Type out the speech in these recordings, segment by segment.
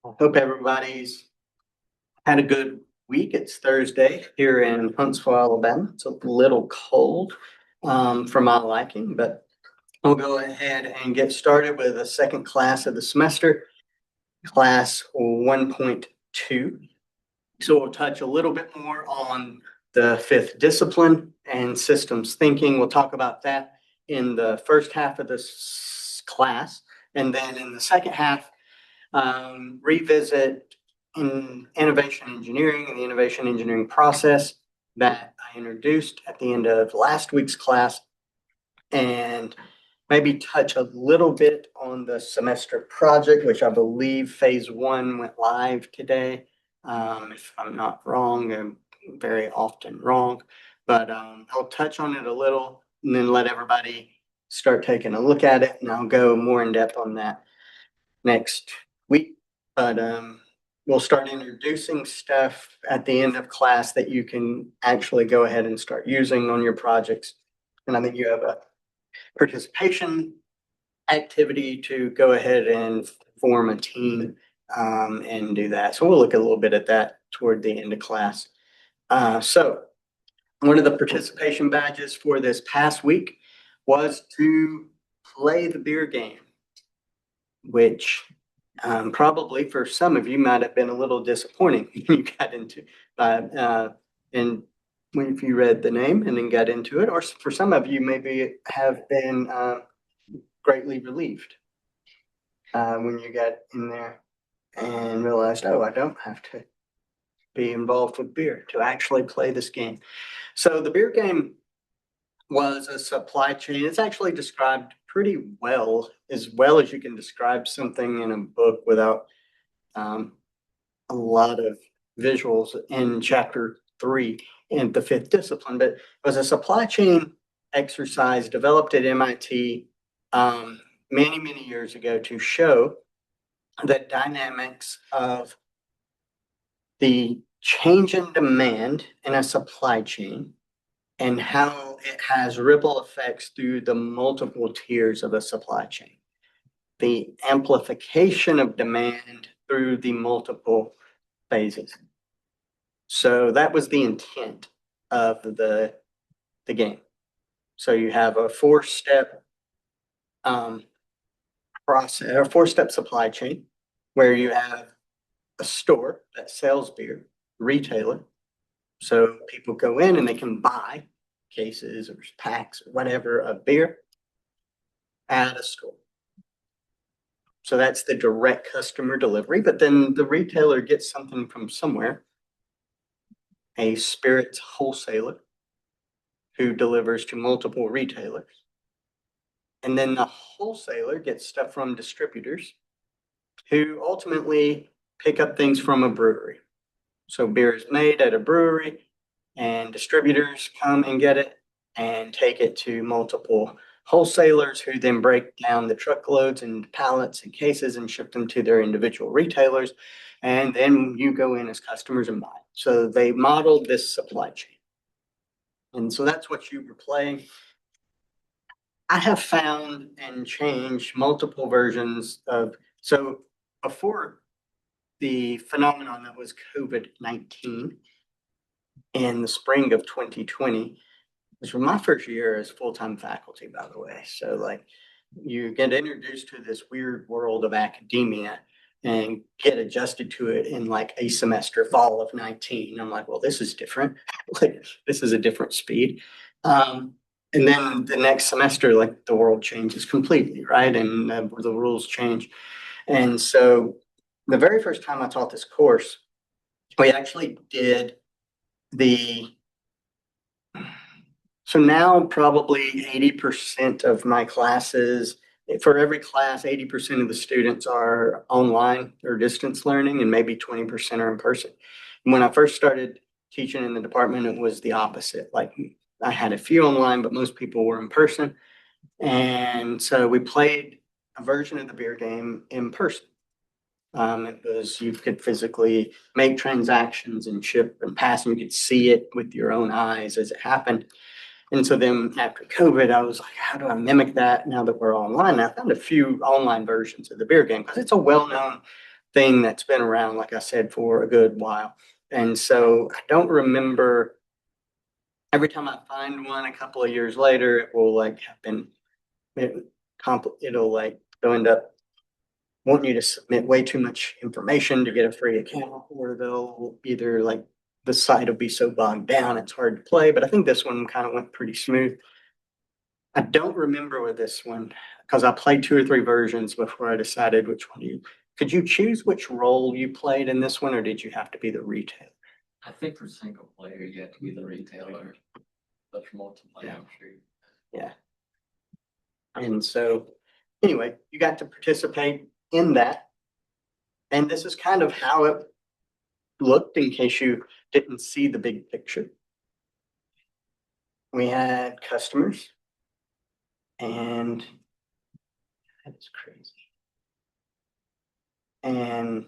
I hope everybody's had a good week. It's Thursday here in Huntsville, Alabama. It's a little cold for my liking, but we'll go ahead and get started with the second class of the semester, class 1.2. So we'll touch a little bit more on the fifth discipline and systems thinking. We'll talk about that in the first half of this class. And then in the second half, revisit in innovation engineering and the innovation engineering process that I introduced at the end of last week's class, and maybe touch a little bit on the semester project, which I believe phase one went live today. If I'm not wrong, I'm very often wrong, but I'll touch on it a little and then let everybody start taking a look at it, and I'll go more in depth on that next week. But we'll start introducing stuff at the end of class that you can actually go ahead and start using on your projects. And I think you have a participation activity to go ahead and form a team and do that. So we'll look a little bit at that toward the end of class. So one of the participation badges for this past week was to play the beer game, which probably for some of you might have been a little disappointing when you got into and if you read the name and then got into it, or for some of you maybe have been greatly relieved when you got in there and realized, oh, I don't have to be involved with beer to actually play this game. So the beer game was a supply chain. It's actually described pretty well as you can describe something in a book without a lot of visuals in chapter 3 in the fifth discipline. But it was a supply chain exercise developed at MIT many years ago to show the dynamics of the change in demand in a supply chain and how it has ripple effects through the multiple tiers of a supply chain. The amplification of demand through the multiple phases. So that was the intent of the game. So you have a four-step process or four-step supply chain where you have a store that sells beer, retailer. So people go in and they can buy cases or packs or whatever of beer at a store. So that's the direct customer delivery, but then the retailer gets something from somewhere, a spirits wholesaler who delivers to multiple retailers. And then the wholesaler gets stuff from distributors who ultimately pick up things from a brewery. So beer is made at a brewery and distributors come and get it and take it to multiple wholesalers who then break down the truckloads and pallets and cases and ship them to their individual retailers. And then you go in as customers and buy. So they modeled this supply chain. And so that's what you were playing. I have found and changed multiple versions of, so before the phenomenon that was COVID-19 in the spring of 2020, which was my first year as full-time faculty, by the way. So like you get introduced to this weird world of academia and get adjusted to it in like a semester, fall of 19. I'm like, well, this is different. Like this is a different speed. And then the next semester, like the world changes completely, right? And the rules change. And so the very first time I taught this course, we actually did so now probably 80% of my classes, for every class, 80% of the students are online or distance learning, and maybe 20% are in person. And when I first started teaching in the department, it was the opposite. Like I had a few online, but most people were in person. And so we played a version of the beer game in person. It was you could physically make transactions and ship and pass, and you could see it with your own eyes as it happened. And so then after COVID, I was like, how do I mimic that now that we're online? And I found a few online versions of the beer game because it's a well-known thing that's been around, like I said, for a good while. And so I don't remember, every time I find one a couple of years later, it will like have been, it'll like, they'll end up wanting you to submit way too much information to get a free account, or they'll either like the site will be so bogged down it's hard to play. But I think this one kind of went pretty smooth. I don't remember with this one because I played 2 or 3 versions before I decided which one you could you choose which role you played in this one, or did you have to be the retailer? I think for single player, you have to be the retailer, but for multiplayer, I'm sure. Yeah. And so anyway, you got to participate in that. And this is kind of how it looked in case you didn't see the big picture. We had customers, and that is crazy. And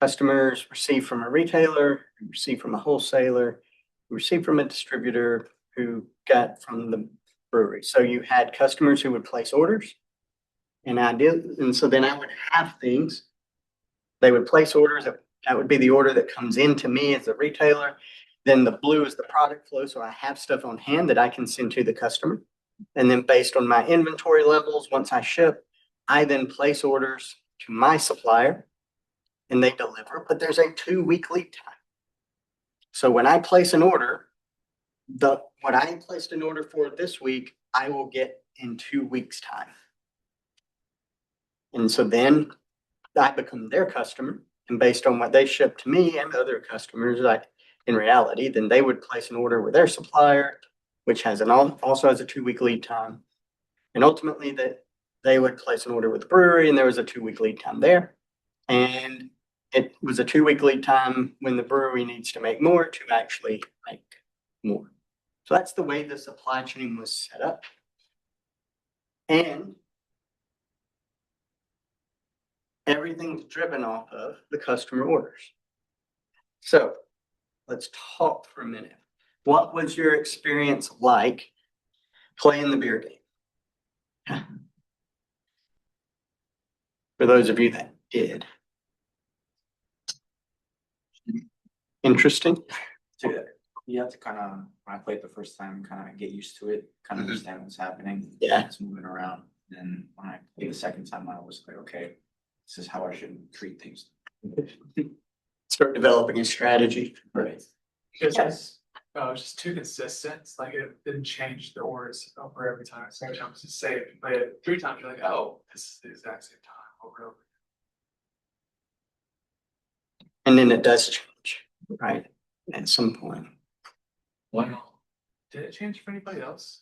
customers receive from a retailer, receive from a wholesaler, receive from a distributor, who got from the brewery. So you had customers who would place orders, and so then I would have things. They would place orders. That would be the order that comes into me as a retailer. Then the blue is the product flow. So I have stuff on hand that I can send to the customer. And then based on my inventory levels, once I ship, I then place orders to my supplier and they deliver, but there's a 2-week lead time. So when I place an order, what I placed an order for this week, I will get in 2 weeks' time. And so then I become their customer, and based on what they ship to me and other customers, in reality, then they would place an order with their supplier, which also has a 2-week lead time. And ultimately that they would place an order with the brewery, and there was a 2-week lead time there. And it was a 2-week lead time when the brewery needs to make more to actually make more. So that's the way the supply chain was set up. And everything's driven off of the customer orders. So let's talk for a minute. What was your experience like playing the beer game? For those of you that did. Interesting. You have to kind of, when I played the first time, kind of get used to it, kind of understand what's happening. Yeah. It's moving around. And when I played the second time, I was like, okay, this is how I should treat things. Start developing a strategy. Right. It's just too consistent. It's like it didn't change the orders over every time. So every time it's just say play it 3 times, you're like, oh, this is the exact same time over and over. And then it does change, right? At some point. Wow. Did it change for anybody else?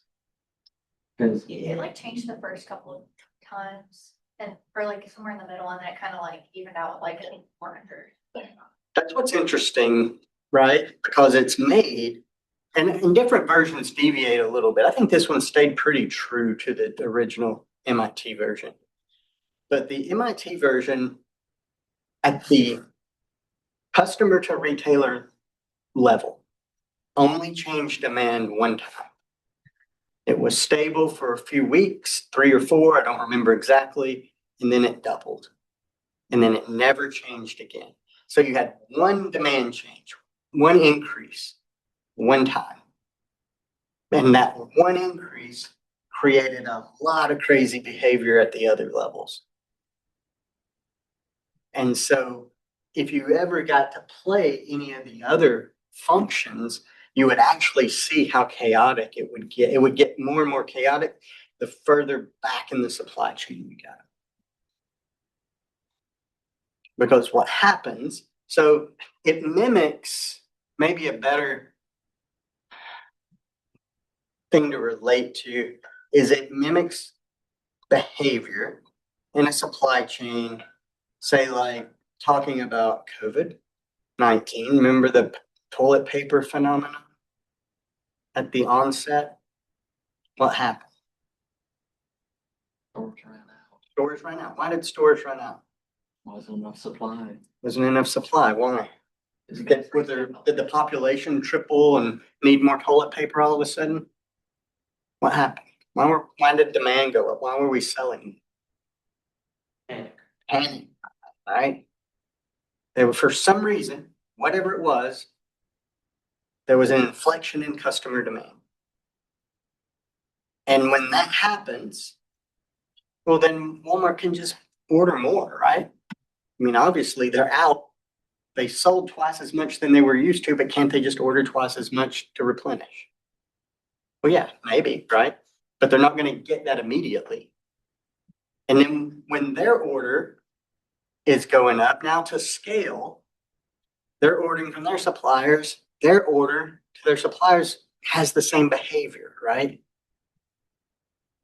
Because It like changed the first couple of times and or like somewhere in the middle, and then it kind of like evened out like I think 400. That's what's interesting, right? Because it's made, and different versions deviate a little bit. I think this one stayed pretty true to the original MIT version. But the MIT version, at the customer to retailer level, only changed demand one time. It was stable for a few weeks, 3 or 4, I don't remember exactly, and then it doubled. And then it never changed again. So you had one demand change, one increase, one time. And that one increase created a lot of crazy behavior at the other levels. And so if you ever got to play any of the other functions, you would actually see how chaotic it would get. It would get more and more chaotic the further back in the supply chain you got. Because what happens, so it mimics maybe a better thing to relate to is it mimics behavior in a supply chain, say like talking about COVID-19. Remember the toilet paper phenomenon at the onset? What happened? stores ran out. Stores ran out. Why did stores run out? Wasn't enough supply. Wasn't enough supply. Why? It's Did the population triple and need more toilet paper all of a sudden? What happened? Why did demand go up? Why were we selling? panic. Panic, right? there were, for some reason, whatever it was, there was an inflection in customer demand. And when that happens, well, then Walmart can just order more, right? I mean, obviously they're out. They sold twice as much than they were used to, but can't they just order twice as much to replenish? Well, yeah, maybe, right? But they're not going to get that immediately. And then when their order is going up now to scale, they're ordering from their suppliers. Their order to their suppliers has the same behavior, right?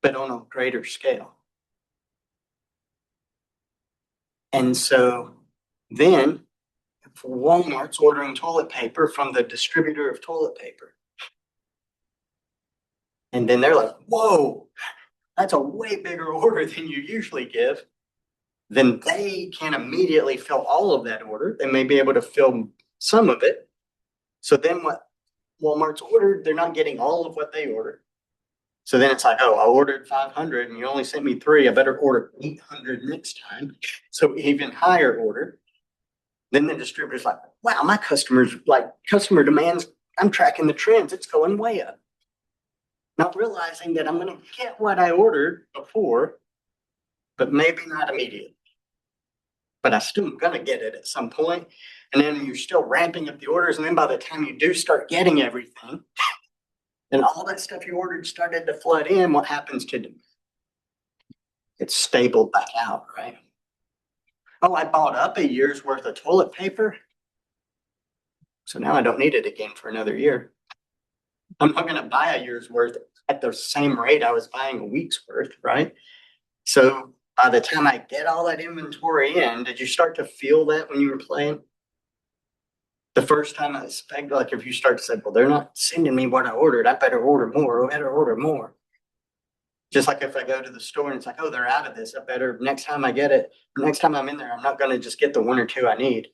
But on a greater scale. And so then if Walmart's ordering toilet paper from the distributor of toilet paper. And then they're like, whoa, that's a way bigger order than you usually give. Then they can immediately fill all of that order. They may be able to fill some of it. So then what Walmart's ordered, they're not getting all of what they ordered. So then it's like, oh, I ordered 500 and you only sent me 3. I better order 800 next time. So even higher order. Then the distributor's like, wow, my customers, like customer demands, I'm tracking the trends. It's going way up. Not realizing that I'm going to get what I ordered before, but maybe not immediately. But I still am going to get it at some point. And then you're still ramping up the orders. And then by the time you do start getting everything, and all that stuff you ordered started to flood in, what happens to them? It's stabled back out, right? Oh, I bought up a year's worth of toilet paper. So now I don't need it again for another year. I'm not going to buy a year's worth at the same rate I was buying a week's worth, right? So by the time I get all that inventory in, did you start to feel that when you were playing? The first time I expect, like if you start to say, well, they're not sending me what I ordered, I better order more, I better order more. Just like if I go to the store and it's like, oh, they're out of this, I better, next time I get it, next time I'm in there, I'm not going to just get the 1 or 2 I need.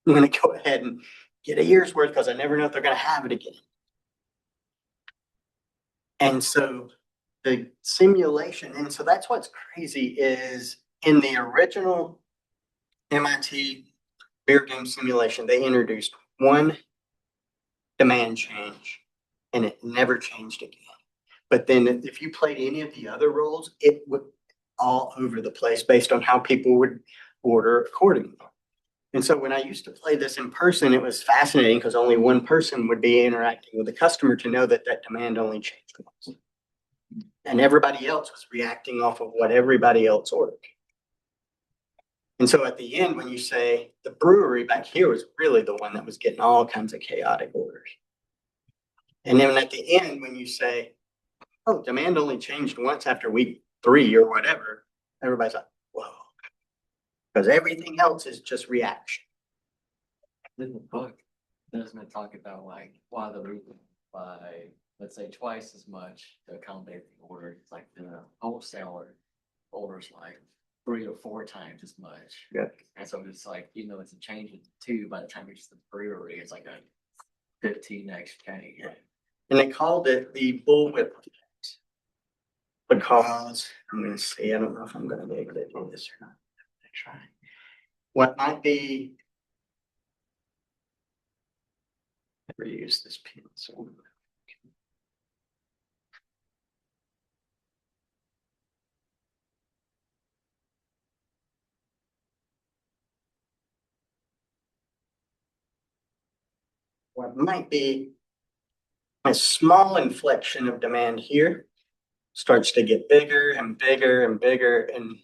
I'm going to go ahead and get a year's worth because I never know if they're going to have it again. And so the simulation, and so that's what's crazy is in the original MIT beer game simulation, they introduced one demand change and it never changed again. But then if you played any of the other roles, it would all over the place based on how people would order accordingly. And so when I used to play this in person, it was fascinating because only one person would be interacting with the customer to know that that demand only changed once. And everybody else was reacting off of what everybody else ordered. And so at the end, when you say the brewery back here was really the one that was getting all kinds of chaotic orders. And then at the end, when you say, oh, demand only changed once after week 3 or whatever, everybody's like, whoa. Because everything else is just reaction. In the book, doesn't it talk about like why the reason by, let's say, twice as much to accommodate the order? It's like the wholesaler orders like 3 or 4 times as much. Yeah. And so it's like, even though it's a change in 2, by the time it's the brewery, it's like a 15x change. Yeah. And they called it the bullwhip effect. Because I'm going to see, I don't know if I'm going to be able to do this or not. Try. What might be, never use this pencil. What might be a small inflection of demand here starts to get bigger and bigger and bigger, and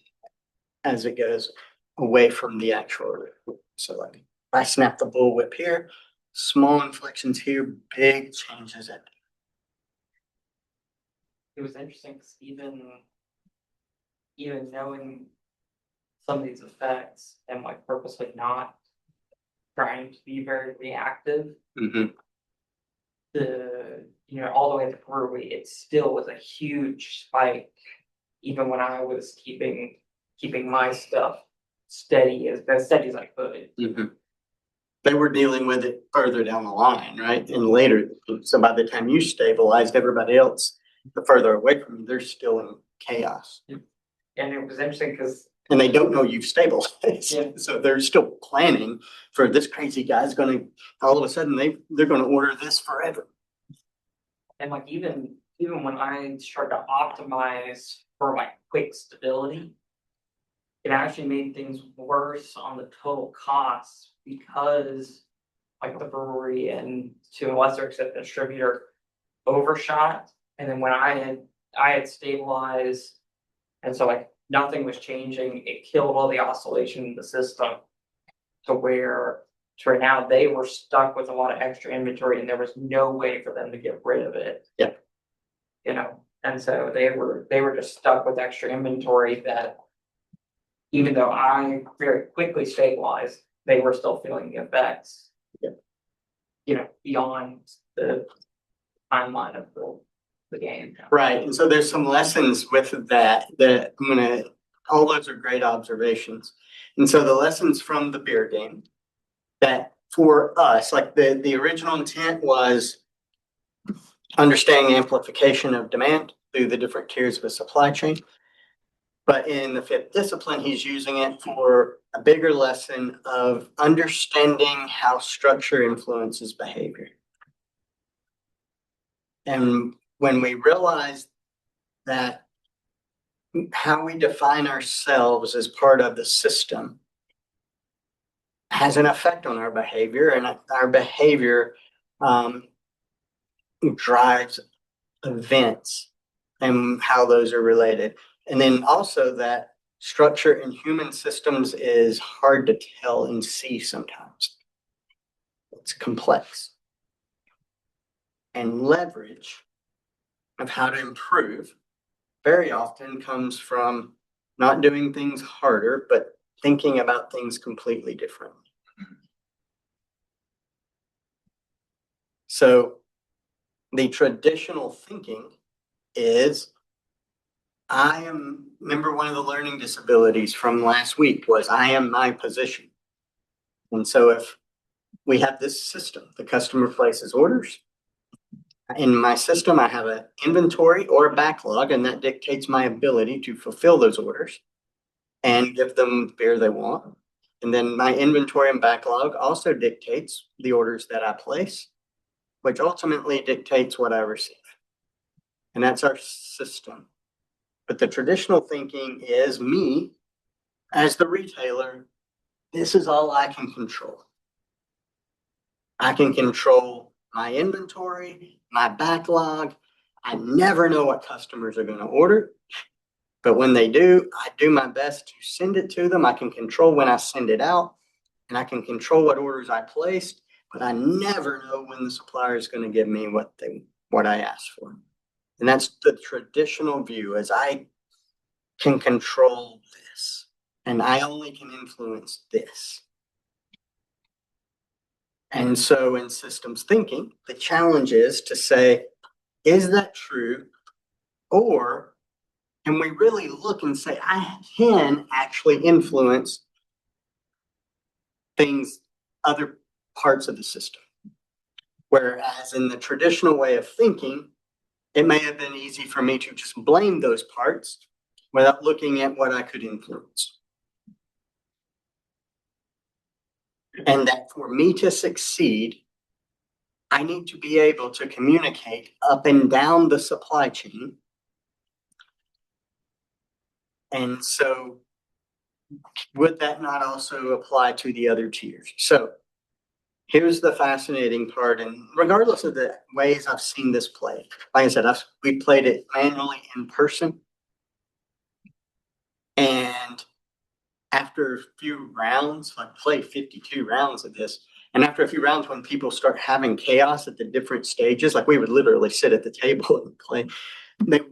as it goes away from the actual order. So like I snap the bullwhip here, small inflections here, big changes at. It was interesting because even knowing some of these effects and like purposely not trying to be very reactive, all the way to brewery, it still was a huge spike, even when I was keeping my stuff steady as steady as I could. They were dealing with it further down the line, right? And later, so by the time you stabilized, everybody else, the further away from you, they're still in chaos. And it was interesting because And they don't know you've stabilized. Yeah. So they're still planning for this crazy guy's gonna, all of a sudden they're gonna order this forever. And like even when I started to optimize for like quick stability, it actually made things worse on the total costs because like the brewery and to a lesser extent the distributor overshot. And then when I had stabilized, and so like nothing was changing, it killed all the oscillation in the system to where now they were stuck with a lot of extra inventory and there was no way for them to get rid of it. Yeah. You know, and so they were just stuck with extra inventory that even though I very quickly stabilized, they were still feeling the effects. Yeah. You know, beyond the timeline of the game. Right, and so there's some lessons with that all those are great observations. And so the lessons from the beer game that for us, like the original intent was understanding amplification of demand through the different tiers of a supply chain. But in the fifth discipline, he's using it for a bigger lesson of understanding how structure influences behavior. And when we realize that how we define ourselves as part of the system has an effect on our behavior, and our behavior drives events and how those are related. And then also that structure in human systems is hard to tell and see sometimes. It's complex. And leverage of how to improve very often comes from not doing things harder, but thinking about things completely differently. So the traditional thinking is, remember one of the learning disabilities from last week was I am my position. And so if we have this system, the customer places orders. In my system, I have an inventory or a backlog, and that dictates my ability to fulfill those orders and give them the beer they want. And then my inventory and backlog also dictates the orders that I place, which ultimately dictates what I receive. And that's our system. But the traditional thinking is me as the retailer, this is all I can control. I can control my inventory, my backlog. I never know what customers are going to order. But when they do, I do my best to send it to them. I can control when I send it out, and I can control what orders I placed, but I never know when the supplier is going to give me what I asked for. And that's the traditional view, as I can control this, and I only can influence this. And so in systems thinking, the challenge is to say, is that true? Or can we really look and say, I can actually influence things, other parts of the system? Whereas in the traditional way of thinking, it may have been easy for me to just blame those parts without looking at what I could influence. And that for me to succeed, I need to be able to communicate up and down the supply chain. And so would that not also apply to the other tiers? So here's the fascinating part, and regardless of the ways I've seen this play, like I said, we played it manually in person. And after a few rounds, like play 52 rounds of this, and after a few rounds, when people start having chaos at the different stages, like we would literally sit at the table and play,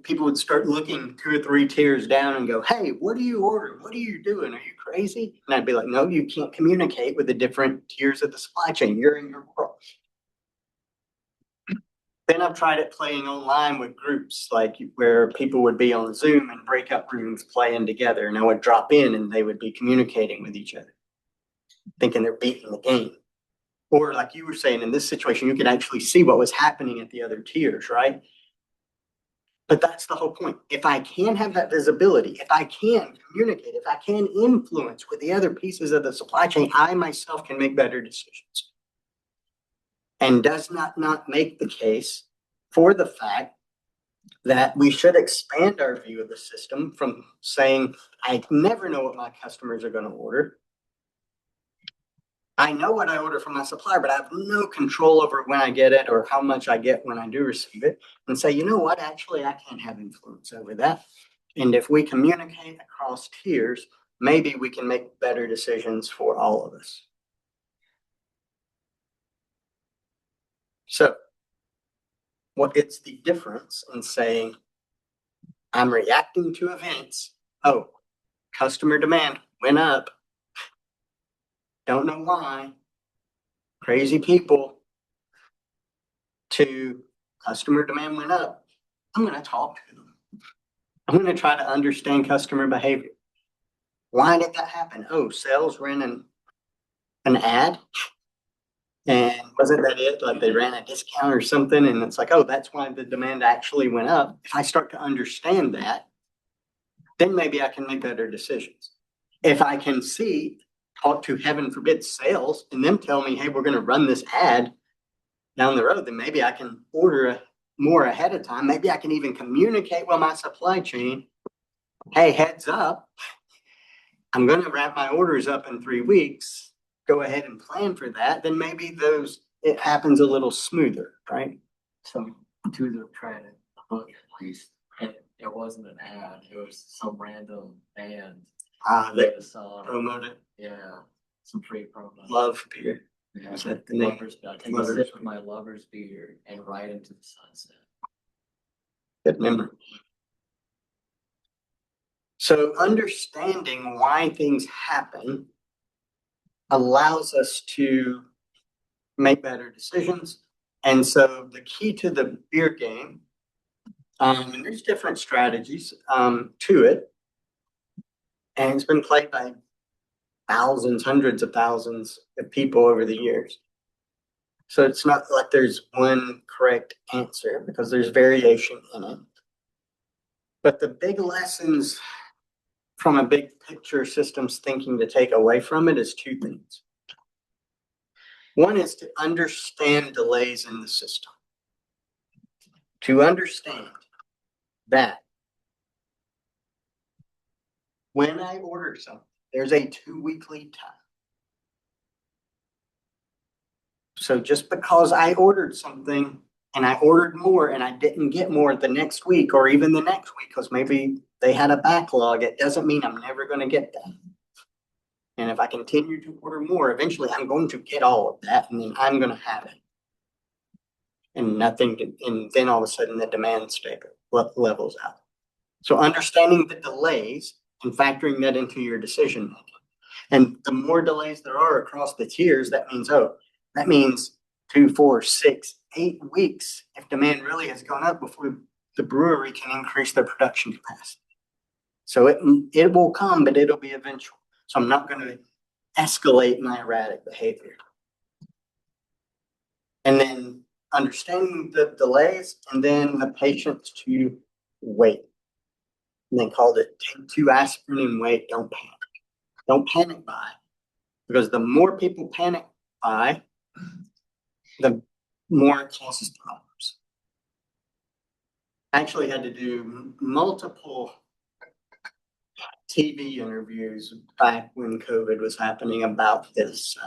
people would start looking 2 or 3 tiers down and go, hey, what do you order? What are you doing? Are you crazy? And I'd be like, no, you can't communicate with the different tiers of the supply chain. You're in your world. Then I've tried it playing online with groups, like where people would be on Zoom and breakout rooms playing together, and I would drop in and they would be communicating with each other, thinking they're beating the game. Or like you were saying, in this situation, you could actually see what was happening at the other tiers, right? But that's the whole point. If I can have that visibility, if I can communicate, if I can influence with the other pieces of the supply chain, I myself can make better decisions. And does not make the case for the fact that we should expand our view of the system from saying, I never know what my customers are going to order. I know what I order from my supplier, but I have no control over when I get it or how much I get when I do receive it. And say, you know what, actually, I can't have influence over that. And if we communicate across tiers, maybe we can make better decisions for all of us. So it's the difference in saying, I'm reacting to events. Oh, customer demand went up. Don't know why. Crazy people. To customer demand went up. I'm going to talk to them. I'm going to try to understand customer behavior. Why did that happen? Oh, sales ran an ad. And wasn't that it? Like they ran a discount or something. And it's like, oh, that's why the demand actually went up. If I start to understand that, then maybe I can make better decisions. If I can talk to, heaven forbid, sales and them tell me, hey, we're going to run this ad down the road, then maybe I can order more ahead of time. Maybe I can even communicate with my supply chain, hey, heads up, I'm going to wrap my orders up in 3 weeks. Go ahead and plan for that. Then maybe it happens a little smoother, right? So to the credit, the book at least, it wasn't an ad, it was some random band. They Made a song, promoted yeah, some free promo. Love beer. Yeah, Is that the name? Lovers, I take a Lovers sip beer. of my lover's beer and ride into the sunset. Good memory. So understanding why things happen allows us to make better decisions. And so the key to the beer game, and there's different strategies to it, and it's been played by thousands, hundreds of thousands of people over the years. So it's not like there's one correct answer because there's variation in it. But the big lessons from a big picture systems thinking to take away from it is 2 things. One is to understand delays in the system. To understand that when I order something, there's a 2-week lead time. So just because I ordered something and I ordered more and I didn't get more the next week or even the next week because maybe they had a backlog, it doesn't mean I'm never going to get that. And if I continue to order more, eventually I'm going to get all of that and then I'm going to have it. And then all of a sudden the demand levels out. So understanding the delays and factoring that into your decision making. And the more delays there are across the tiers, that means 2, 4, 6, 8 weeks if demand really has gone up before the brewery can increase their production capacity. So it will come, but it'll be eventual. So I'm not going to escalate my erratic behavior. And then understanding the delays and then the patience to wait. And they called it take 2 aspirin and wait, don't panic. Don't panic buy. Because the more people panic buy, the more it causes problems. I actually had to do multiple TV interviews back when COVID was happening about this.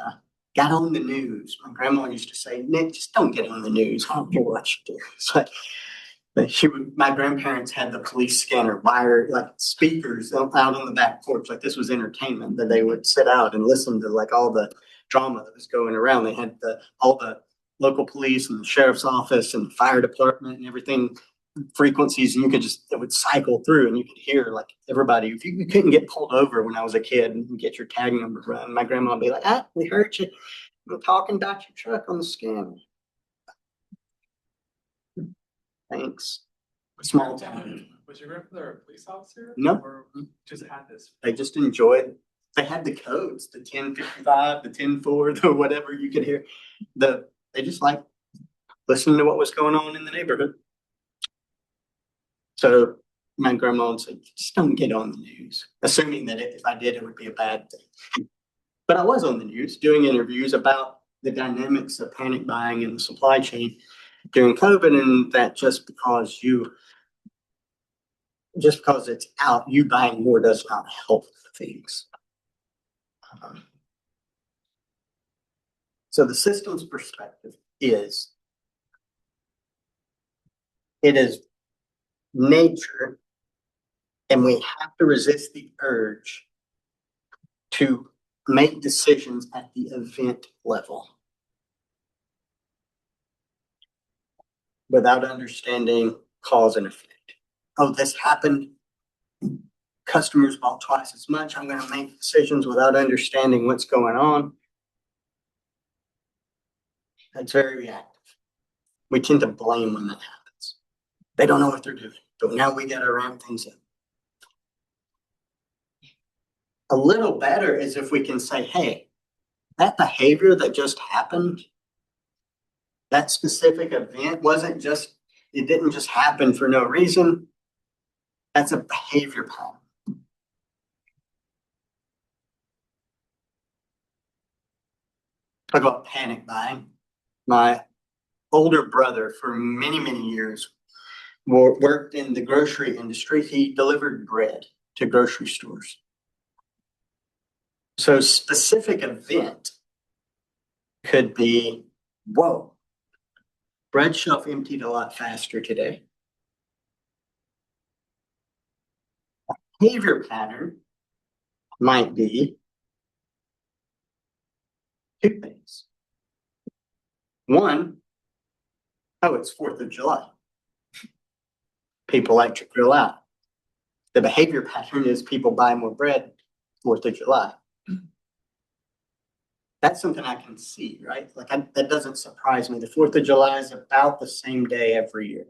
Got on the news. My grandma used to say, Nick, just don't get on the news. I don't care what you do. It's like, my grandparents had the police scanner wire, like speakers out on the back porch. Like this was entertainment that they would sit out and listen to like all the drama that was going around. They had all the local police and the sheriff's office and the fire department and everything frequencies, and it would cycle through and you could hear like everybody. If you couldn't get pulled over when I was a kid and get your tag number run, my grandma would be like, we heard you. We're talking about your truck on the scanner. Thanks. Small town. Was your grandfather a police officer? No. Or just had this? They just enjoyed. They had the codes, the 1055, the 104, the whatever you could hear. They just like listening to what was going on in the neighborhood. So my grandma would say, just don't get on the news, assuming that if I did, it would be a bad thing. But I was on the news doing interviews about the dynamics of panic buying in the supply chain during COVID, and that just because it's out, you buying more does not help things. So the systems perspective is, it is nature, and we have to resist the urge to make decisions at the event level without understanding cause and effect. Oh, this happened. Customers bought twice as much. I'm going to make decisions without understanding what's going on. That's very reactive. We tend to blame when that happens. They don't know what they're doing, but now we got to ramp things up. A little better is if we can say, hey, that behavior that just happened, that specific event it didn't just happen for no reason. That's a behavior pattern. Talk about panic buying. My older brother, for many, many years, worked in the grocery industry. He delivered bread to grocery stores. So specific event could be, whoa, bread shelf emptied a lot faster today. Behavior pattern might be two things. One, oh, it's 4th of July. People like to grill out. The behavior pattern is people buy more bread 4th of July. That's something I can see, right? That doesn't surprise me. The 4th of July is about the same day every year.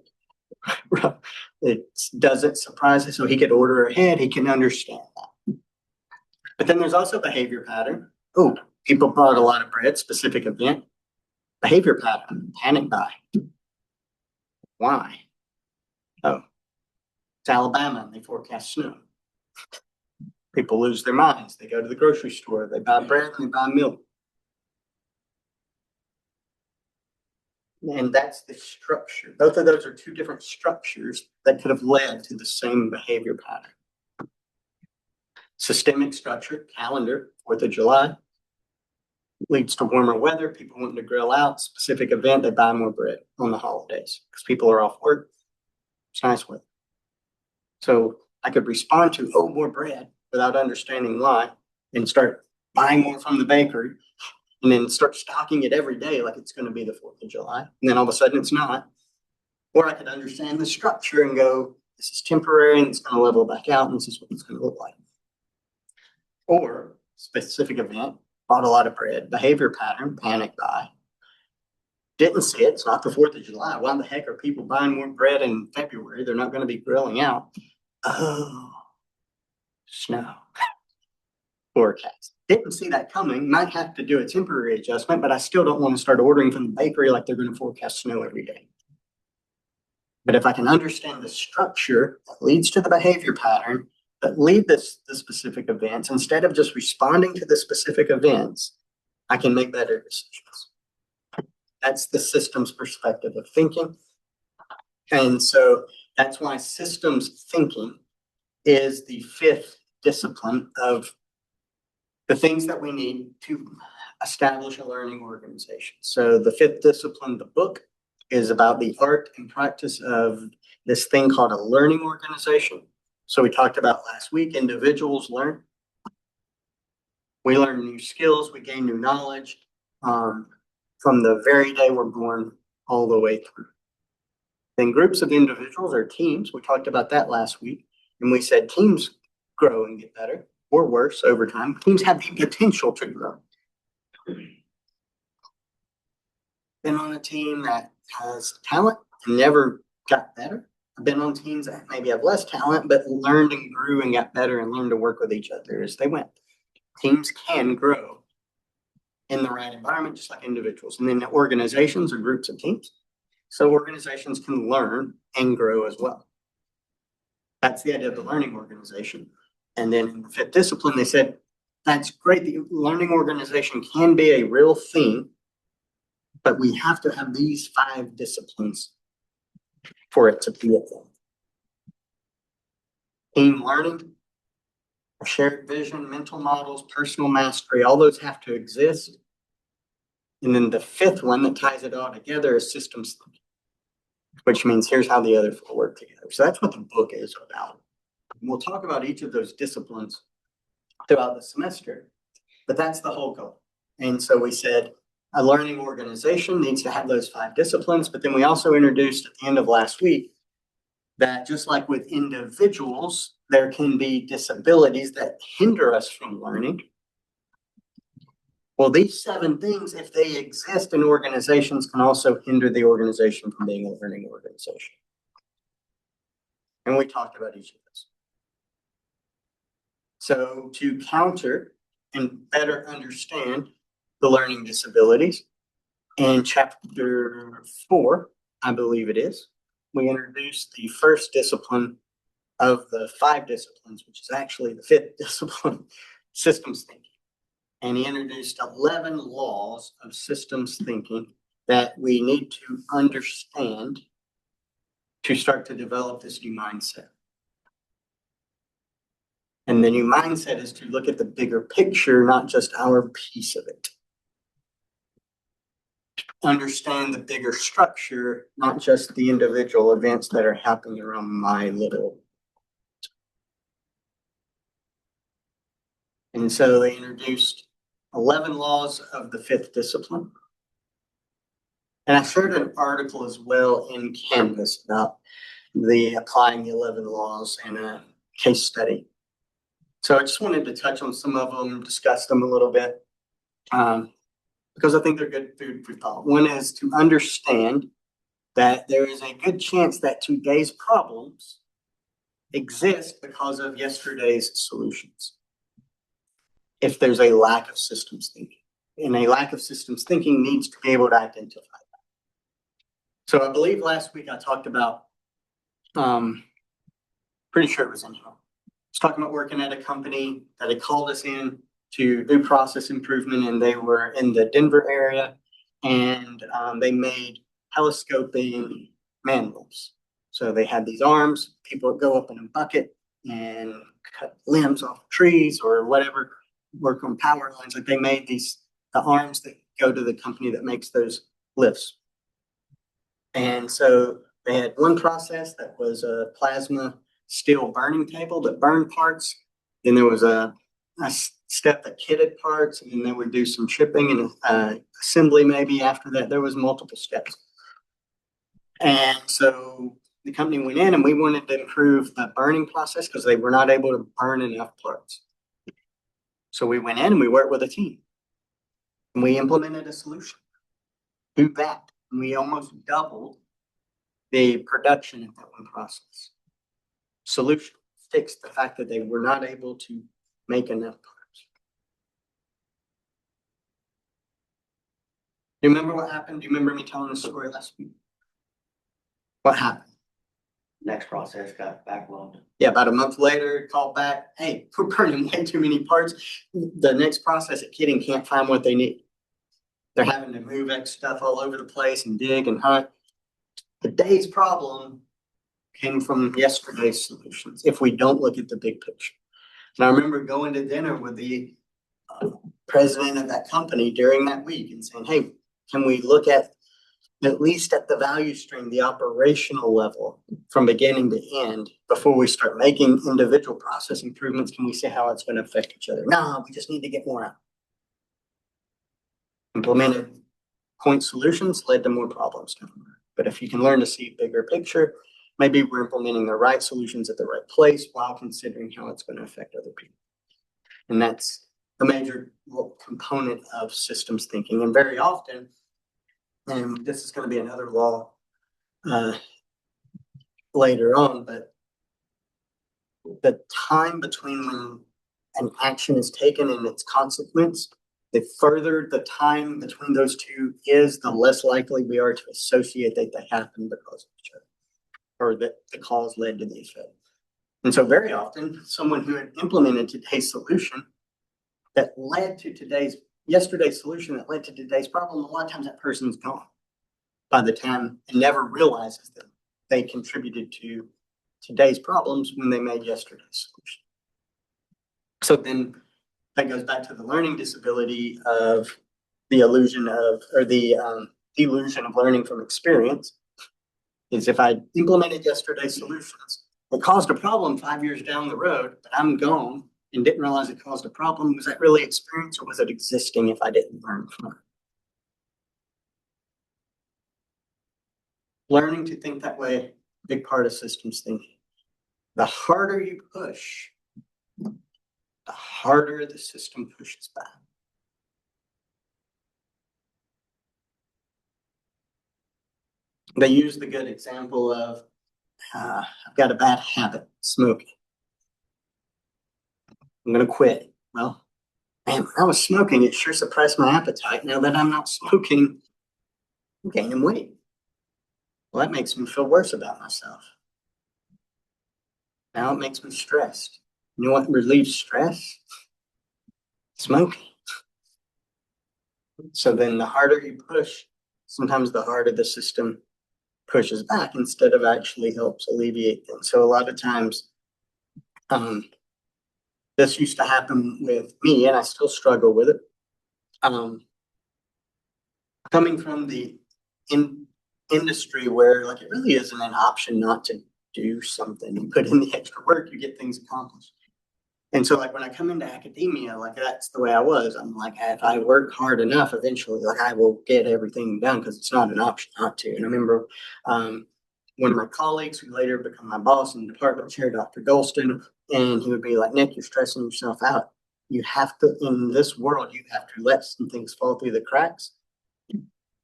It doesn't surprise me. So he could order ahead. He can understand that. But then there's also behavior pattern. Oh, people bought a lot of bread, specific event. Behavior pattern, panic buy. Why? Oh, it's Alabama and they forecast snow. People lose their minds. They go to the grocery store. They buy bread and they buy milk. And that's the structure. Both of those are two different structures that could have led to the same behavior pattern. Systemic structure, calendar, 4th of July, leads to warmer weather. People wanting to grill out. Specific event, they buy more bread on the holidays because people are off work. It's nice weather. So I could respond to, oh, more bread without understanding why and start buying more from the bakery. And then start stocking it every day like it's going to be the 4th of July. And then all of a sudden it's not. Or I could understand the structure and go, this is temporary and it's going to level back out and this is what it's going to look like. Or specific event, bought a lot of bread, behavior pattern, panic buy. Didn't see it. It's not the 4th of July. Why the heck are people buying more bread in February? They're not going to be grilling out. Oh, snow. Forecast. Didn't see that coming. Might have to do a temporary adjustment, but I still don't want to start ordering from the bakery like they're going to forecast snow every day. But if I can understand the structure that leads to the behavior pattern that lead the specific events, instead of just responding to the specific events, I can make better decisions. That's the systems perspective of thinking. And so that's why systems thinking is the 5th discipline of the things that we need to establish a learning organization. So the 5th discipline, the book, is about the art and practice of this thing called a learning organization. So we talked about last week, individuals learn. We learn new skills, we gain new knowledge from the very day we're born all the way through. Then groups of individuals or teams, we talked about that last week, and we said teams grow and get better or worse over time. Teams have the potential to grow. Been on a team that has talent and never got better. I've been on teams that maybe have less talent, but learned and grew and got better and learned to work with each other as they went. Teams can grow in the right environment, just like individuals. And then organizations or groups of teams. So organizations can learn and grow as well. That's the idea of the learning organization. And then in the fifth discipline, they said, that's great. The learning organization can be a real thing, but we have to have these 5 disciplines for it to be a thing. Team learning, shared vision, mental models, personal mastery, all those have to exist. And then the fifth one that ties it all together is systems thinking, which means here's how the other 4 work together. So that's what the book is about. And we'll talk about each of those disciplines throughout the semester, but that's the whole goal. And so we said a learning organization needs to have those 5 disciplines, but then we also introduced at the end of last week that just like with individuals, there can be disabilities that hinder us from learning. Well, these 7 things, if they exist in organizations, can also hinder the organization from being a learning organization. And we talked about each of those. So to counter and better understand the learning disabilities, in chapter 4, I believe it is, we introduced the first discipline of the 5 disciplines, which is actually the 5th discipline, systems thinking. And he introduced 11 laws of systems thinking that we need to understand to start to develop this new mindset. And the new mindset is to look at the bigger picture, not just our piece of it. Understand the bigger structure, not just the individual events that are happening around my little. And so they introduced 11 laws of the 5th discipline. And I shared an article as well in Canvas about the applying the 11 laws in a case study. So I just wanted to touch on some of them, discuss them a little bit, because I think they're good food for thought. One is to understand that there is a good chance that today's problems exist because of yesterday's solutions. If there's a lack of systems thinking, and a lack of systems thinking needs to be able to identify that. So I believe last week I talked about, pretty sure it was in here. I was talking about working at a company that had called us in to do process improvement, and they were in the Denver area, and they made telescoping manuals. So they had these arms, people would go up in a bucket and cut limbs off trees or whatever, work on power lines. Like they made the arms that go to the company that makes those lifts. And so they had one process that was a plasma steel burning table that burned parts. Then there was a step that kitted parts, and then they would do some shipping and assembly maybe after that. There was multiple steps. And so the company went in and we wanted to improve the burning process because they were not able to burn enough parts. So we went in and we worked with a team. And we implemented a solution. Do that. And we almost doubled the production of that one process. Solution fixed the fact that they were not able to make enough parts. Do you remember what happened? Do you remember me telling the story last week? What happened? Next process got backlogged. Yeah, about a month later, called back, hey, we're burning way too many parts. The next process at kitting can't find what they need. They're having to move X stuff all over the place and dig and hunt. The day's problem came from yesterday's solutions if we don't look at the big picture. And I remember going to dinner with the president of that company during that week and saying, hey, can we look at least at the value stream, the operational level from beginning to end before we start making individual process improvements? Can we see how it's going to affect each other? No, we just need to get more out. Implemented point solutions led to more problems. But if you can learn to see a bigger picture, maybe we're implementing the right solutions at the right place while considering how it's going to affect other people. And that's a major component of systems thinking. And very often, and this is going to be another law later on, but the time between when an action is taken and its consequence, the further the time between those two is, the less likely we are to associate that they happen because of each other, or that the cause led to the effect. And so very often, someone who had implemented today's solution that led to yesterday's solution that led to today's problem, a lot of times that person's gone by the time and never realizes that they contributed to today's problems when they made yesterday's solution. So then that goes back to the learning disability of the illusion of, or the delusion of learning from experience, is if I implemented yesterday's solutions, it caused a problem 5 years down the road, but I'm gone and didn't realize it caused a problem. Was that really experience, or was it existing if I didn't learn from it? Learning to think that way, big part of systems thinking. The harder you push, the harder the system pushes back. They use the good example of, I've got a bad habit, smoking. I'm going to quit. Well, man, when I was smoking, it sure suppressed my appetite. Now that I'm not smoking, I'm gaining weight. Well, that makes me feel worse about myself. Now it makes me stressed. You know what relieves stress? Smoking. So then the harder you push, sometimes the harder the system pushes back instead of actually helps alleviate things. So a lot of times, this used to happen with me, and I still struggle with it. Coming from the industry where like it really isn't an option not to do something. You put in the extra work, you get things accomplished. And so like when I come into academia, like that's the way I was. I'm like, if I work hard enough, eventually, like I will get everything done because it's not an option not to. And I remember one of my colleagues who later became my boss and department chair, Dr. Golston, and he would be like, Nick, you're stressing yourself out. You have to, in this world, you have to let some things fall through the cracks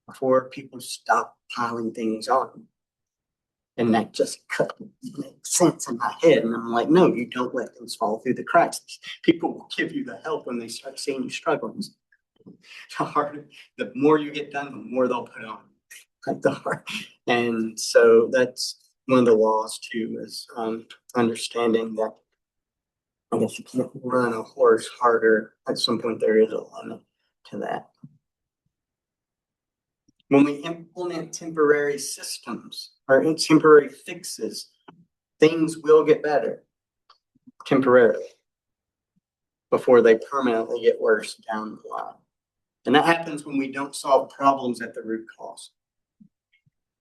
before people stop piling things on. And that just makes sense in my head. And I'm like, no, you don't let things fall through the cracks. People will give you the help when they start seeing you struggling. The harder, the more you get done, the more they'll put on. Like the hard. And so that's one of the laws too, is understanding that I guess you can't run a horse harder. At some point, there is a limit to that. When we implement temporary systems or temporary fixes, things will get better temporarily before they permanently get worse down the line. And that happens when we don't solve problems at the root cause.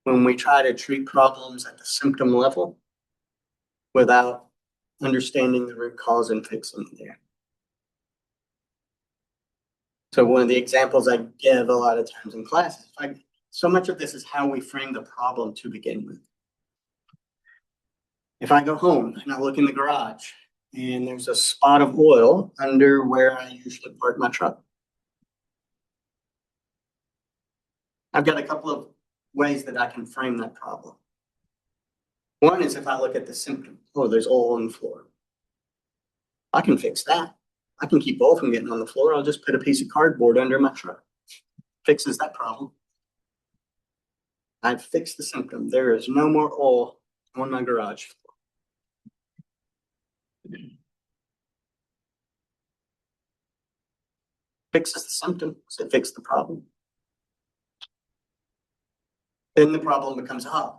When we try to treat problems at the symptom level without understanding the root cause and fixing it there. So one of the examples I give a lot of times in class is so much of this is how we frame the problem to begin with. If I go home and I look in the garage and there's a spot of oil under where I usually park my truck, I've got a couple of ways that I can frame that problem. One is if I look at the symptom, oh, there's oil on the floor. I can fix that. I can keep oil from getting on the floor. I'll just put a piece of cardboard under my truck. Fixes that problem. I've fixed the symptom. There is no more oil on my garage floor. Fixes the symptom, so it fixed the problem. Then the problem becomes, the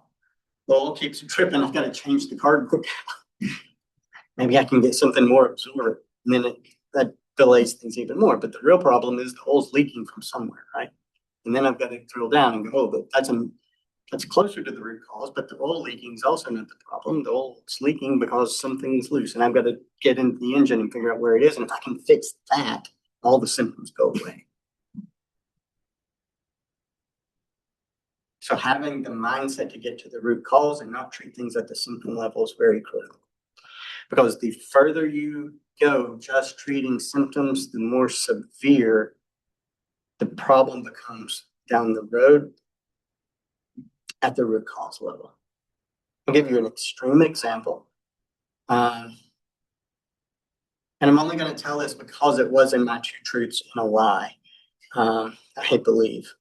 oil keeps dripping. I've got to change the cardboard. Maybe I can get something more absorbent. And then that delays things even more. But the real problem is the oil's leaking from somewhere, right? And then I've got to drill down and go, but that's closer to the root cause, but the oil leaking is also not the problem. The oil's leaking because something's loose, and I've got to get into the engine and figure out where it is. And if I can fix that, all the symptoms go away. So having the mindset to get to the root cause and not treat things at the symptom level is very critical. Because the further you go just treating symptoms, the more severe the problem becomes down the road at the root cause level. I'll give you an extreme example. And I'm only going to tell this because it was in my two truths and a lie. I believe.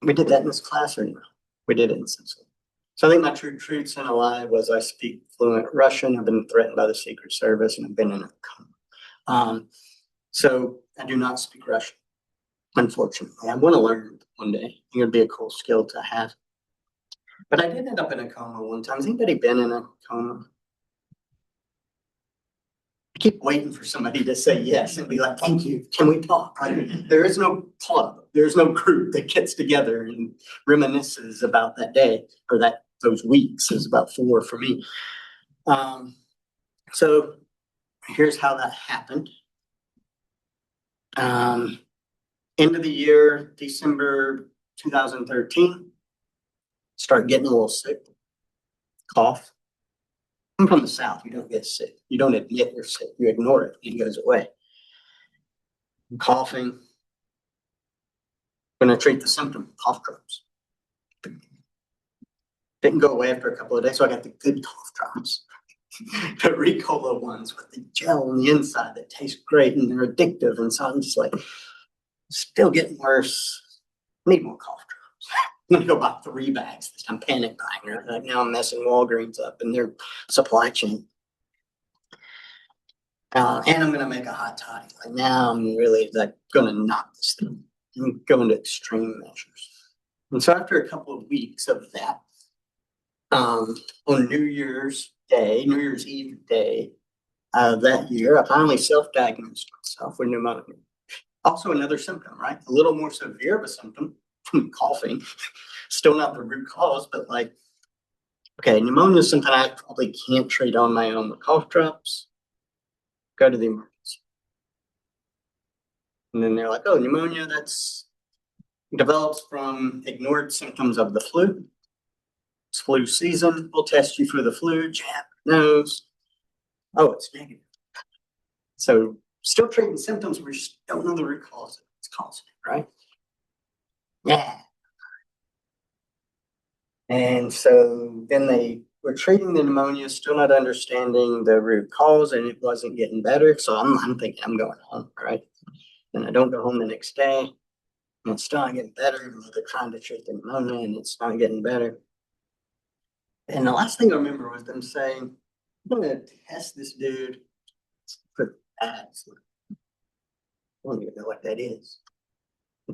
We did that in this class or no? We did it in Cincinnati. So I think my true truths in a lie was I speak fluent Russian. I've been threatened by the Secret Service and I've been in a coma. So I do not speak Russian, unfortunately. I want to learn one day. I think it'd be a cool skill to have. But I did end up in a coma one time. Has anybody been in a coma? I keep waiting for somebody to say yes and be like, thank you, can we talk? Like, there is no club, there's no group that gets together and reminisces about that day or those weeks. Is about 4 for me. So here's how that happened. End of the year, December 2013, start getting a little sick, cough. I'm from the South. You don't get sick. You don't admit you're sick. You ignore it. It goes away. I'm coughing. Going to treat the symptom, cough drops. Didn't go away after a couple of days, so I got the good cough drops. The Ricola ones with the gel on the inside that taste great and they're addictive. And so I'm just like, still getting worse. Need more cough drops. I'm gonna go buy 3 bags this time, panic buying. Right now I'm messing Walgreens up in their supply chain. And I'm gonna make a hot toddy. Like now I'm really like gonna knock this thing. I'm going to extreme measures. And so after a couple of weeks of that, on New Year's Eve day that year, I finally self-diagnosed myself with pneumonia. Also another symptom, right? A little more severe of a symptom from coughing. Still not the root cause, but like, okay, pneumonia is something I probably can't treat on my own with cough drops. Go to the emergency. And then they're like, oh, pneumonia, that's develops from ignored symptoms of the flu. It's flu season. We'll test you for the flu, jab, nose. Oh, it's negative. So still treating symptoms, we just don't know the root cause. It's causing it, right? Yeah. And so then they were treating the pneumonia, still not understanding the root cause, and it wasn't getting better. So I'm thinking I'm going home, right? And I don't go home the next day, and it's still not getting better. Even though they're trying to treat the pneumonia, and it's not getting better. And the last thing I remember was them saying, I'm going to test this dude for ads. I don't even know what that is.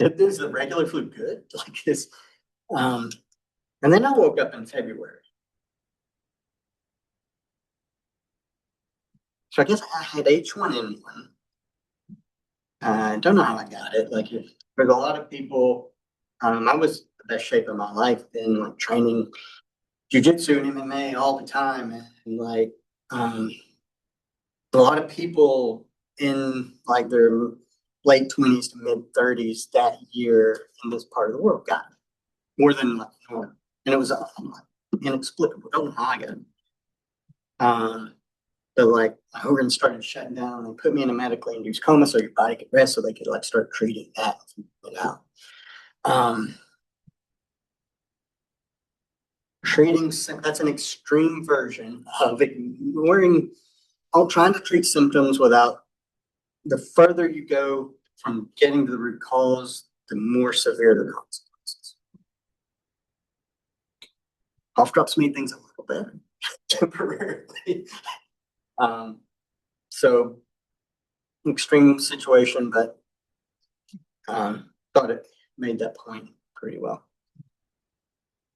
Is the regular flu good? Like this. And then I woke up in February. So I guess I had H1N1. I don't know how I got it. Like there's a lot of people. I was the best shape of my life then, like training jiu-jitsu and MMA all the time, and like a lot of people in like their late 20s to mid 30s that year in this part of the world got it more than like normal, and it was inexplicable. Don't know how I got it. But like my organs started shutting down. They put me in a medically induced coma so your body could rest, so they could like start treating that and it out. Treating that's an extreme version of ignoring, trying to treat symptoms without. The further you go from getting to the root cause, the more severe the consequences. Cough drops made things a little better temporarily. So extreme situation, but thought it made that point pretty well.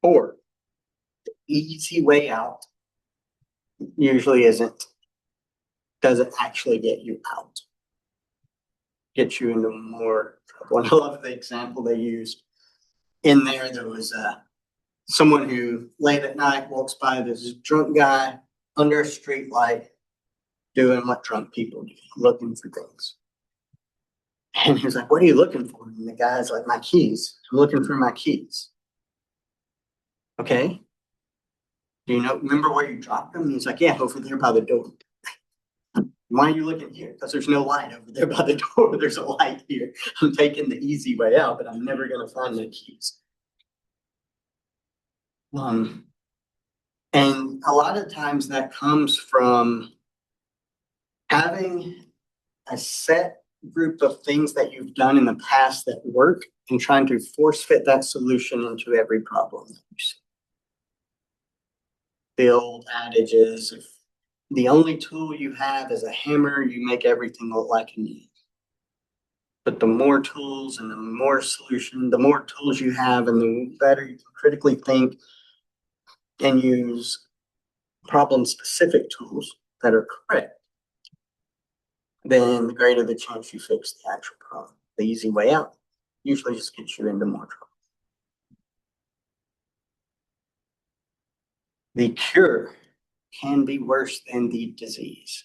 Or the easy way out usually doesn't actually get you out. Get you into more trouble. And I love the example they used in there. There was someone who late at night walks by this drunk guy under a street light doing what drunk people do, looking for things. And he was like, what are you looking for? And the guy's like, my keys. I'm looking for my keys. Okay. Do you remember where you dropped them? And he's like, yeah, over there by the door. Why are you looking here? Because there's no light over there by the door. There's a light here. I'm taking the easy way out, but I'm never going to find my keys. And a lot of times that comes from having a set group of things that you've done in the past that work and trying to force fit that solution into every problem that you see. the old adage is if the only tool you have is a hammer, you make everything look like a nail. But the more tools and the more the more tools you have and the better you can critically think and use problem-specific tools that are correct, then the greater the chance you fix the actual problem. The easy way out usually just gets you into more trouble. The cure can be worse than the disease.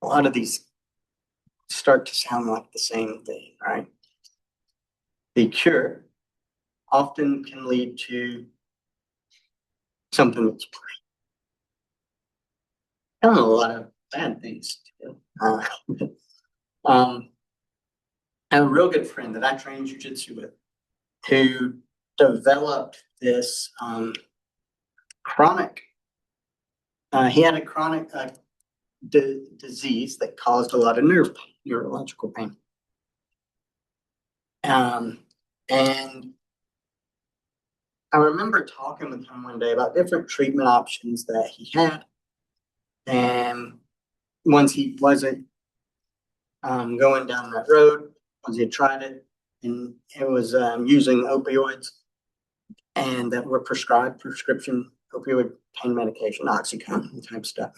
A lot of these start to sound like the same thing, right? The cure often can lead to something that's kind of a lot of bad things too. I have a real good friend that I trained jujitsu with who developed this chronic, he had a chronic disease that caused a lot of nerve pain, neurological pain. And I remember talking with him one day about different treatment options that he had. And once he wasn't going down that road, once he had tried it, and it was using opioids and that were prescribed prescription opioid pain medication, Oxycontin type stuff.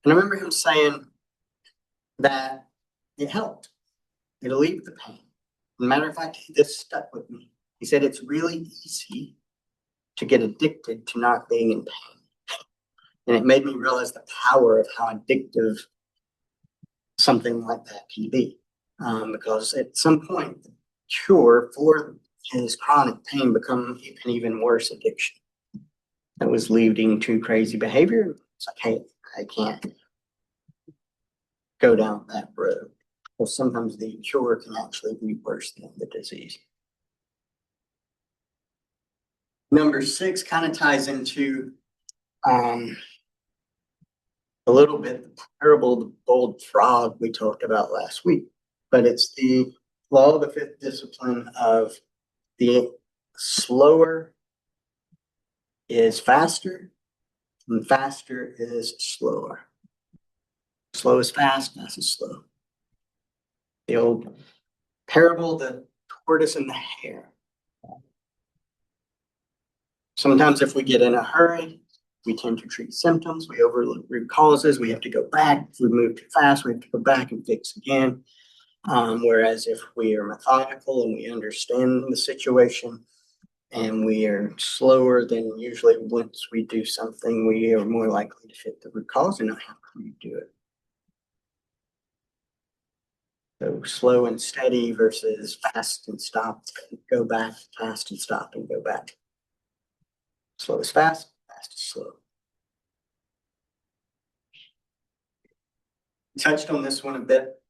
And I remember him saying that it helped. It alleviated the pain. As a matter of fact, this stuck with me. He said it's really easy to get addicted to not being in pain. And it made me realize the power of how addictive something like that can be. Because at some point, the cure for his chronic pain become an even worse addiction that was leading to crazy behavior. It's like, hey, I can't go down that road. Well, sometimes the cure can actually be worse than the disease. Number 6 kind of ties into a little bit the parable of the bold frog we talked about last week, but it's the law of the 5th discipline of the slower is faster and faster is slower. Slow is fast, fast is slow. The old parable, the tortoise and the hare. Sometimes if we get in a hurry, we tend to treat symptoms, we overlook root causes, we have to go back. If we move too fast, we have to go back and fix again. Whereas if we are methodical and we understand the situation and we are slower, then usually once we do something, we are more likely to fit the root cause and know how we do it. So slow and steady versus fast and stop, go back, fast and stop and go back. Slow is fast, fast is slow. Touched on this one a bit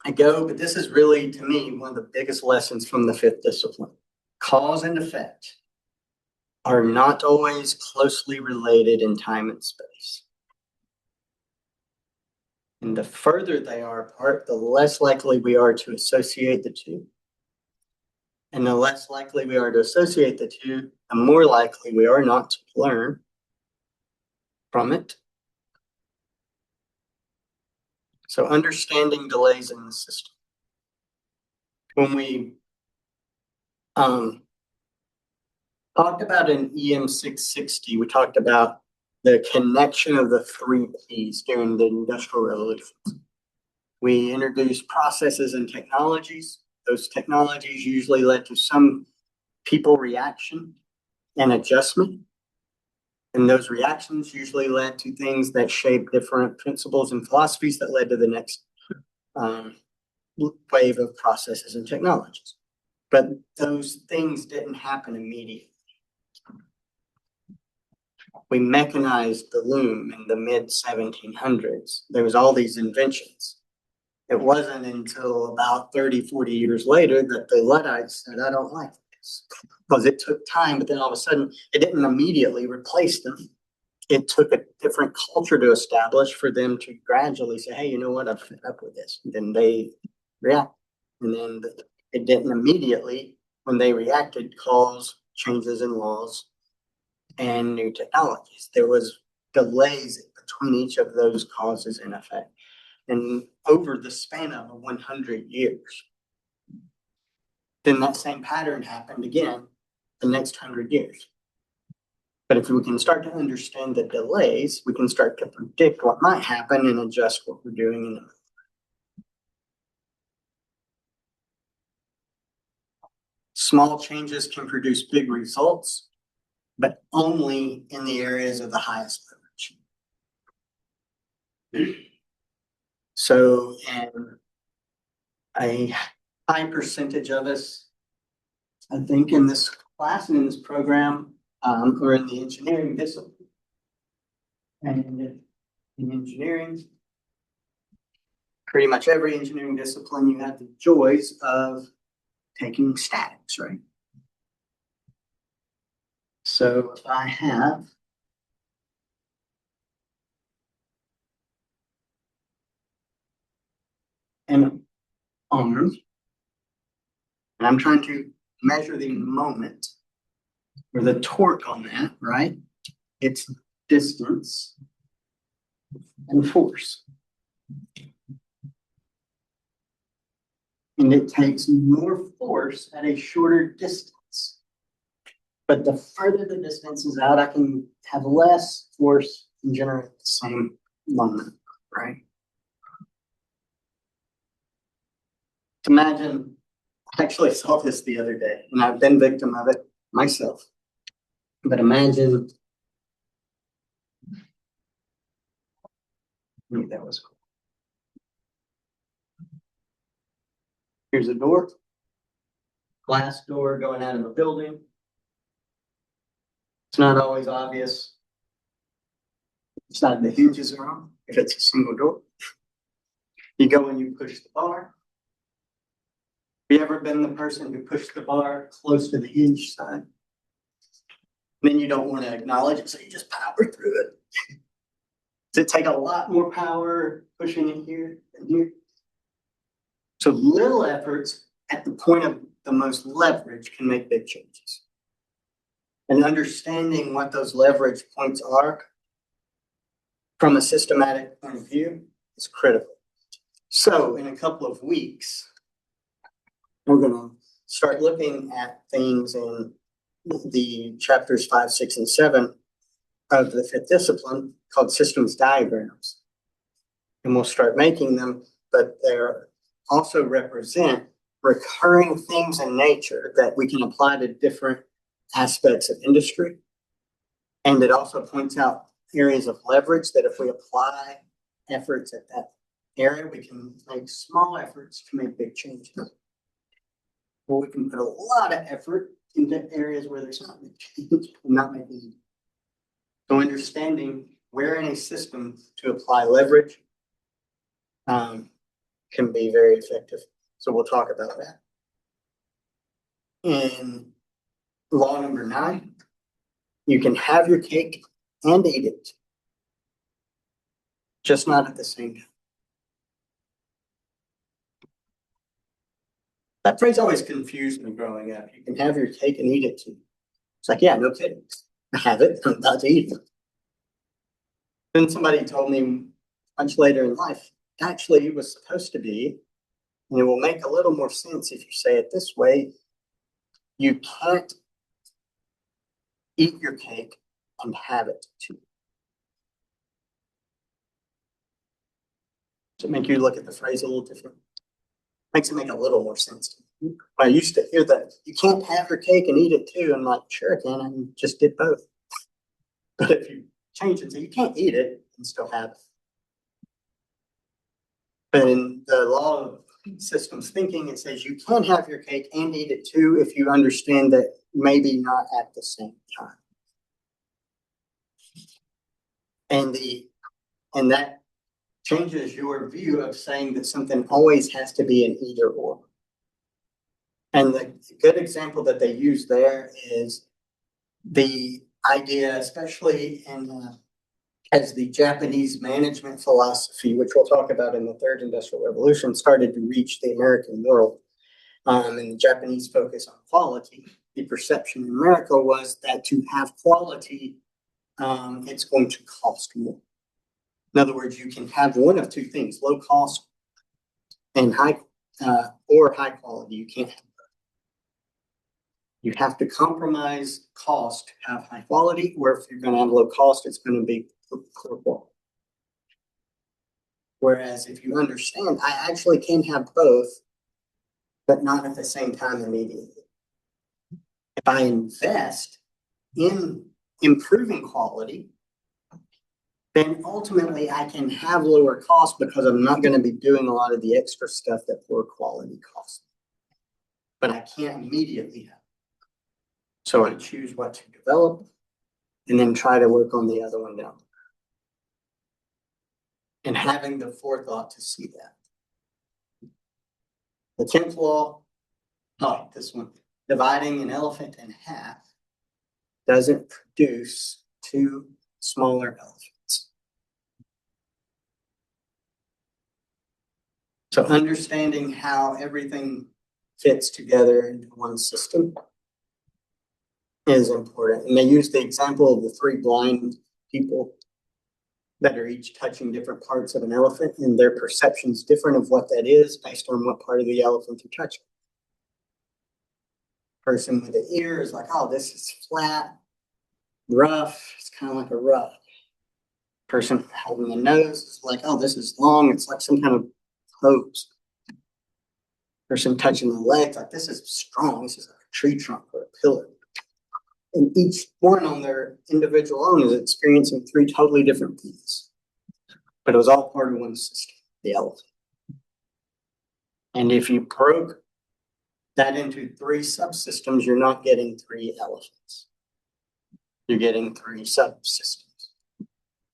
ago, but this is really, to me, one of the biggest lessons from the 5th discipline. Cause and effect are not always closely related in time and space. And the further they are apart, the less likely we are to associate the two. And the less likely we are to associate the two, the more likely we are not to learn from it. So understanding delays in the system. When we talked about an EM 660, we talked about the connection of the 3 Ps during the Industrial Revolution. We introduced processes and technologies. Those technologies usually led to some people reaction and adjustment. And those reactions usually led to things that shaped different principles and philosophies that led to the next wave of processes and technologies. But those things didn't happen immediately. We mechanized the loom in the mid 1700s. There was all these inventions. It wasn't until about 30, 40 years later that the Luddites said, I don't like this. Because it took time, but then all of a sudden it didn't immediately replace them. It took a different culture to establish for them to gradually say, hey, you know what, I'm fed up with this. And then they react. And then it didn't immediately, when they reacted, cause changes in laws and new technologies. There was delays between each of those causes in effect. And over the span of 100 years, then that same pattern happened again the next 100 years. But if we can start to understand the delays, we can start to predict what might happen and adjust what we're doing in the small changes can produce big results, but only in the areas of the highest leverage. So, and a high percentage of us, I think, in this class and in this program, are in the engineering discipline. And in engineering, pretty much every engineering discipline, you have the joys of taking statics, right? So if I have an arm, and I'm trying to measure the moment or the torque on that, right? It's distance and force. And it takes more force at a shorter distance. But the further the distance is out, I can have less force and generate the same moment, right? Imagine, I actually saw this the other day, and I've been victim of it myself. But imagine, that was cool. Here's a door, glass door going out of a building. It's not always obvious. It's not the hinges are on if it's a single door. You go and you push the bar. Have you ever been the person who pushed the bar close to the hinge side? Then you don't want to acknowledge it, so you just power through it. Does it take a lot more power pushing it here than here? So little efforts at the point of the most leverage can make big changes. And understanding what those leverage points are from a systematic point of view is critical. So in a couple of weeks, we're going to start looking at things in the chapters 5, 6, and 7 of the 5th discipline called systems diagrams. And we'll start making them, but they're also represent recurring themes in nature that we can apply to different aspects of industry. And it also points out areas of leverage that if we apply efforts at that area, we can make small efforts to make big changes. Or we can put a lot of effort into areas where there's not big change and not making it. So understanding where in a system to apply leverage can be very effective. So we'll talk about that. In law number 9, you can have your cake and eat it, just not at the same time. That phrase always confused me growing up. You can have your cake and eat it too. It's like, yeah, no kidding. I have it. I'm about to eat it. Then somebody told me much later in life, actually it was supposed to be, and it will make a little more sense if you say it this way, you can't eat your cake and have it too. Does it make you look at the phrase a little different? Makes it make a little more sense to me. I used to hear that you can't have your cake and eat it too. I'm like, sure I can, and just did both. But if you change it, so you can't eat it and still have it. But in the law of systems thinking, it says you can have your cake and eat it too if you understand that maybe not at the same time. And that changes your view of saying that something always has to be an either or. And the good example that they use there is the idea, especially in as the Japanese management philosophy, which we'll talk about in the 3rd Industrial Revolution, started to reach the American world, and the Japanese focus on quality. the perception in America was that to have quality, it's going to cost more. In other words, you can have one of two things: low cost and high, or high quality. You can't have both. You have to compromise cost to have high quality, or if you're going to have low cost, it's going to be poor quality. Whereas if you understand, I actually can have both, but not at the same time immediately. If I invest in improving quality, then ultimately I can have lower costs because I'm not going to be doing a lot of the extra stuff that poor quality costs. But I can't immediately have it. So I choose what to develop and then try to work on the other one down. And having the forethought to see that. The 10th law, oh, this one, dividing an elephant in half doesn't produce two smaller elephants. So understanding how everything fits together into one system is important. And they use the example of the 3 blind people that are each touching different parts of an elephant, and their perception's different of what that is based on what part of the elephant they're touching. Person with the ear is like, oh, this is flat, rough, it's kind of like a rug. Person holding the nose is like, oh, this is long, it's like some kind of hose. Person touching the legs, like, this is strong, this is like a tree trunk or a pillar. And each one on their individual own is experiencing 3 totally different things. But it was all part of one system, the elephant. And if you broke that into 3 subsystems, you're not getting 3 elephants. You're getting 3 subsystems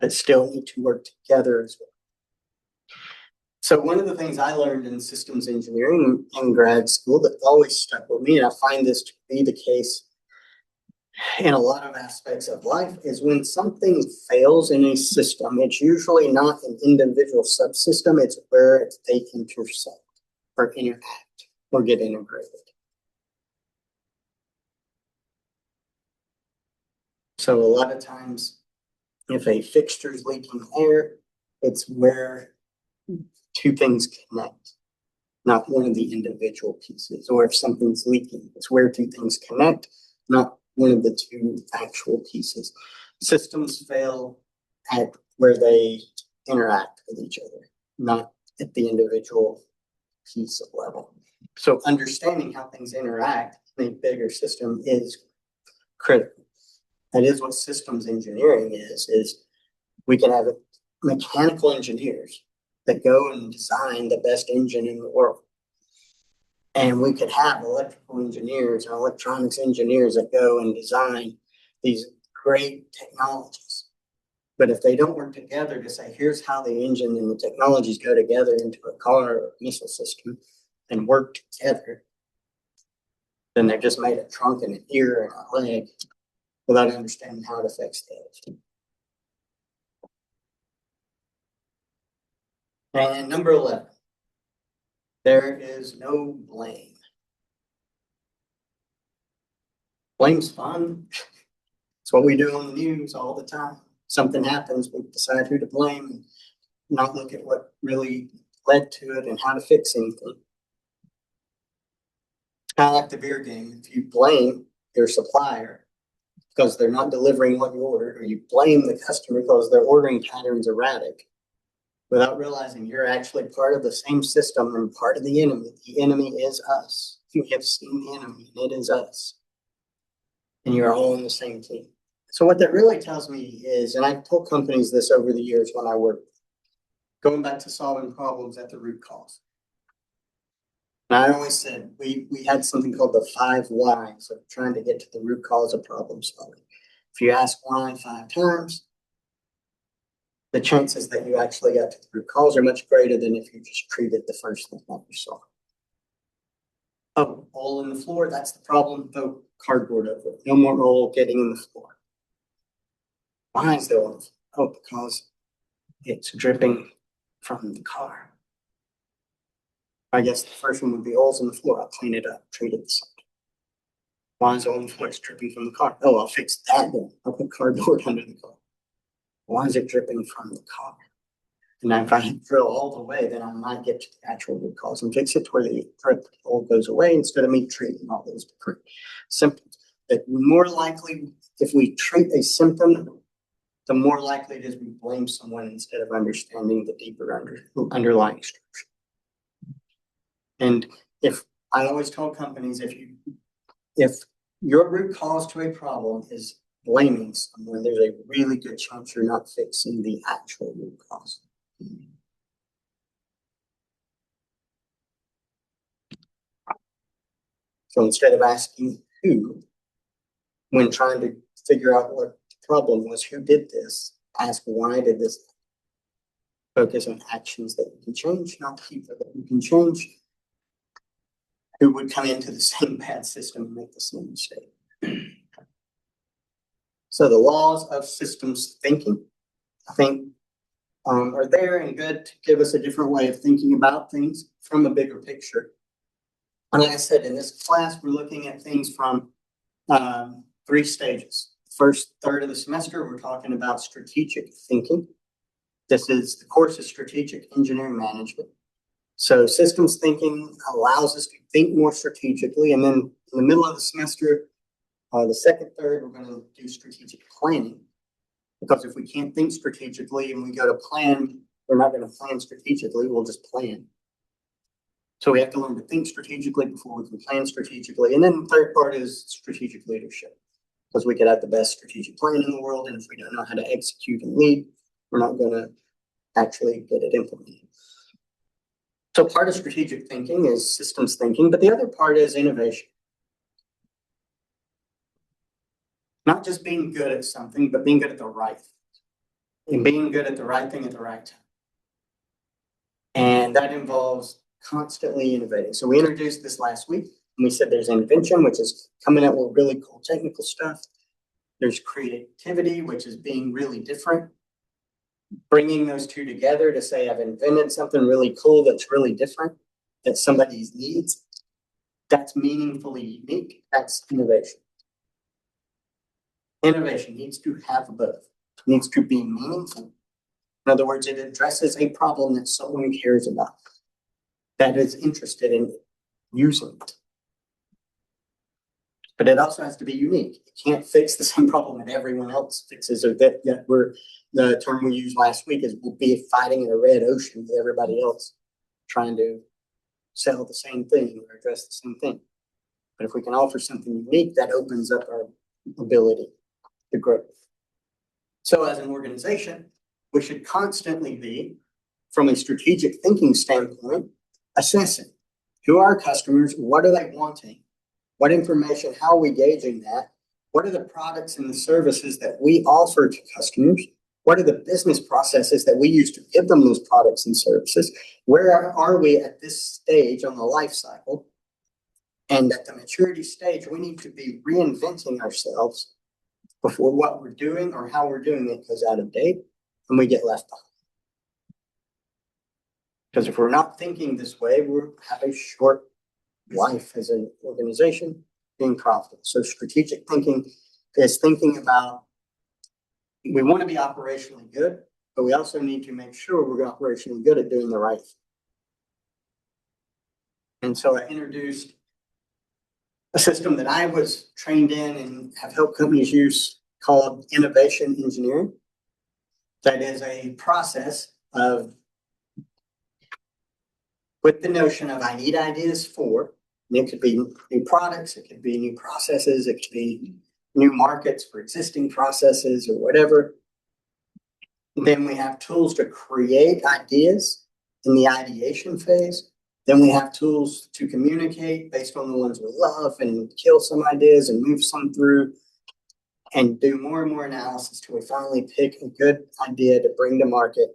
that still need to work together as well. So one of the things I learned in systems engineering in grad school that always stuck with me, and I find this to be the case in a lot of aspects of life, is when something fails in a system, it's usually not an individual subsystem, it's where they intersect or interact or get integrated. So a lot of times, if a fixture is leaking air, it's where 2 things connect, not one of the individual pieces. Or if something's leaking, it's where 2 things connect, not one of the 2 actual pieces. Systems fail at where they interact with each other, not at the individual piece level. So understanding how things interact in a bigger system is critical. That is what systems engineering is we can have mechanical engineers that go and design the best engine in the world. And we could have electrical engineers and electronics engineers that go and design these great technologies. But if they don't work together to say, here's how the engine and the technologies go together into a car or a missile system and work together, then they've just made a trunk and an ear and a leg without understanding how it affects the other. And number 11, there is no blame. Blame's fun. It's what we do on the news all the time. Something happens, we decide who to blame and not look at what really led to it and how to fix anything. It's kind of like the beer game. If you blame your supplier because they're not delivering what you ordered, or you blame the customer because their ordering pattern's erratic, without realizing you're actually part of the same system and part of the enemy. The enemy is us. You have seen the enemy, and it is us. And you're all on the same team. So what that really tells me is, and I've told companies this over the years when I work, going back to solving problems at the root cause. And I always said we had something called the 5 whys of trying to get to the root cause of problem solving. If you ask why 5 times, the chances that you actually got to the root cause are much greater than if you just treated the first thing that you saw. Oh, oil in the floor, that's the problem. Throw cardboard over it. No more oil getting in the floor. Why is there oil? Oh, because it's dripping from the car. I guess the first one would be oils in the floor. I'll clean it up, treat it the same. Why is oil and fluid dripping from the car? Oh, I'll fix that then. I'll put cardboard under the car. Why is it dripping from the car? And if I drill all the way, then I might get to the actual root cause and fix it to where the drip all goes away instead of me treating all those symptoms. But more likely, if we treat a symptom, the more likely it is we blame someone instead of understanding the deeper underlying structure. And if I always tell companies, if your root cause to a problem is blaming someone, there's a really good chance you're not fixing the actual root cause. So instead of asking who, when trying to figure out what the problem was, who did this, ask why did this happen? Focus on actions that you can change, not people that you can change, who would come into the same bad system and make the same mistake. So the laws of systems thinking, I think, are there and good to give us a different way of thinking about things from a bigger picture. And like I said, in this class, we're looking at things from 3 stages. First third of the semester, we're talking about strategic thinking. The course is strategic engineering management. So systems thinking allows us to think more strategically. And then in the middle of the semester, the second third, we're going to do strategic planning. Because if we can't think strategically and we go to plan, we're not going to plan strategically, we'll just plan. So we have to learn to think strategically before we can plan strategically. And then the third part is strategic leadership. Because we could have the best strategic plan in the world, and if we don't know how to execute and lead, we're not going to actually get it implemented. So part of strategic thinking is systems thinking, but the other part is innovation. Not just being good at something, but being good at the right thing. And being good at the right thing at the right time. And that involves constantly innovating. So we introduced this last week, and we said there's invention, which is coming up with really cool technical stuff. There's creativity, which is being really different. Bringing those two together to say, I've invented something really cool that's really different, that somebody needs. That's meaningfully unique. That's innovation. Innovation needs to have both. It needs to be meaningful. In other words, it addresses a problem that someone cares about, that is interested in using it. But it also has to be unique. It can't fix the same problem that everyone else fixes, or that the term we used last week is we'll be fighting in a red ocean with everybody else trying to sell the same thing or address the same thing. But if we can offer something unique, that opens up our ability to grow. So as an organization, we should constantly be, from a strategic thinking standpoint, assessing who are our customers, what are they wanting, what information, how are we gauging that, what are the products and the services that we offer to customers, what are the business processes that we use to give them those products and services, where are we at this stage on the life cycle, and at the maturity stage, we need to be reinventing ourselves before what we're doing or how we're doing it goes out of date and we get left behind. Because if we're not thinking this way, we'll have a short life as an organization being profitable. So strategic thinking is thinking about, we want to be operationally good, but we also need to make sure we're operationally good at doing the right thing. And so I introduced a system that I was trained in and have helped companies use called innovation engineering. That is a process of, with the notion of I need ideas for, and it could be new products, it could be new processes, it could be new markets for existing processes or whatever. Then we have tools to create ideas in the ideation phase. Then we have tools to communicate based on the ones we love and kill some ideas and move some through and do more and more analysis till we finally pick a good idea to bring to market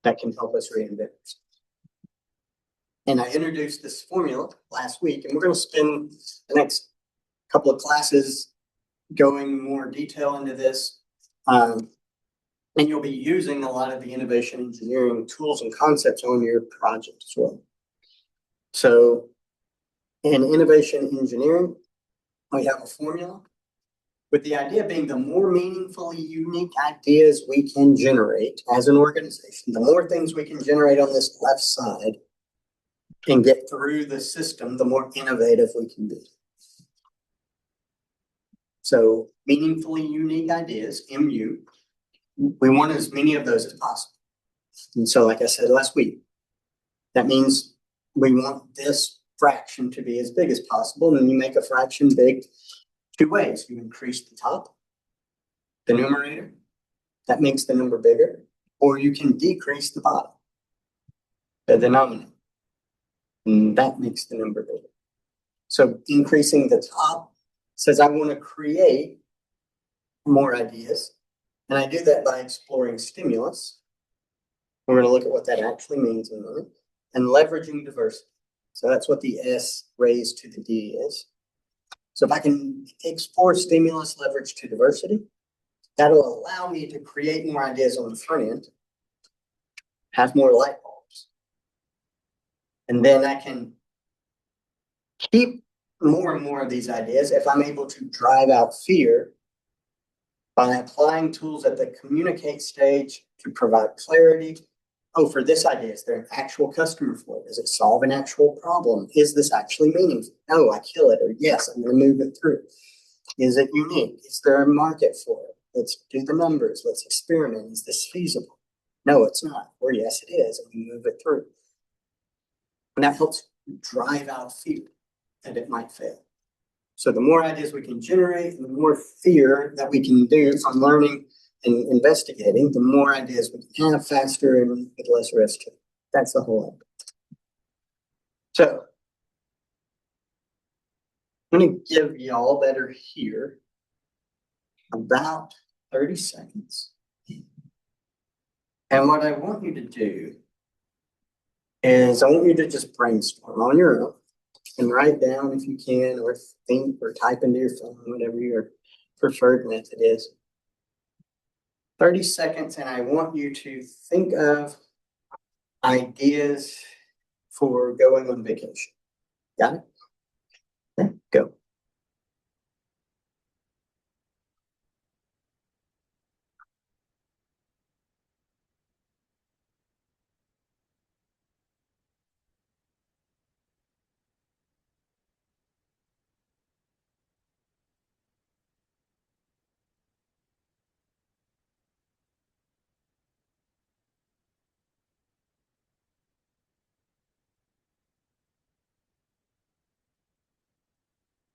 that can help us reinvent ourselves. And I introduced this formula last week, and we're going to spend the next couple of classes going more detail into this. And you'll be using a lot of the innovation engineering tools and concepts on your project as well. So in innovation engineering, we have a formula. With the idea being the more meaningfully unique ideas we can generate as an organization, the more things we can generate on this left side and get through the system, the more innovative we can be. So meaningfully unique ideas, MU, we want as many of those as possible. And so, like I said last week, that means we want this fraction to be as big as possible. And you make a fraction big two ways. You increase the top, the numerator, that makes the number bigger, or you can decrease the bottom, the denominator, and that makes the number bigger. So increasing the top says I want to create more ideas, and I do that by exploring stimulus. We're going to look at what that actually means in a minute, and leveraging diversity. So that's what the S raised to the D is. So if I can explore stimulus leverage to diversity, that'll allow me to create more ideas on the front end, have more light bulbs. And then I can keep more and more of these ideas if I'm able to drive out fear by applying tools at the communicate stage to provide clarity. Oh, for this idea, is there an actual customer for it? Does it solve an actual problem? Is this actually meaningful? No, I kill it. Or yes, I'm going to move it through. Is it unique? Is there a market for it? Let's do the numbers. Let's experiment. Is this feasible? No, it's not. Or yes, it is. And we move it through. And that helps drive out fear that it might fail. So the more ideas we can generate and the more fear that we can do from learning and investigating, the more ideas we can have faster and with less risk. That's the whole idea. So I'm going to give y'all that are here about 30 seconds. And what I want you to do is I want you to just brainstorm on your own and write down if you can, or think or type into your phone, whatever your preferred method is. 30 seconds, and I want you to think of ideas for going on vacation. Got it? Okay, go.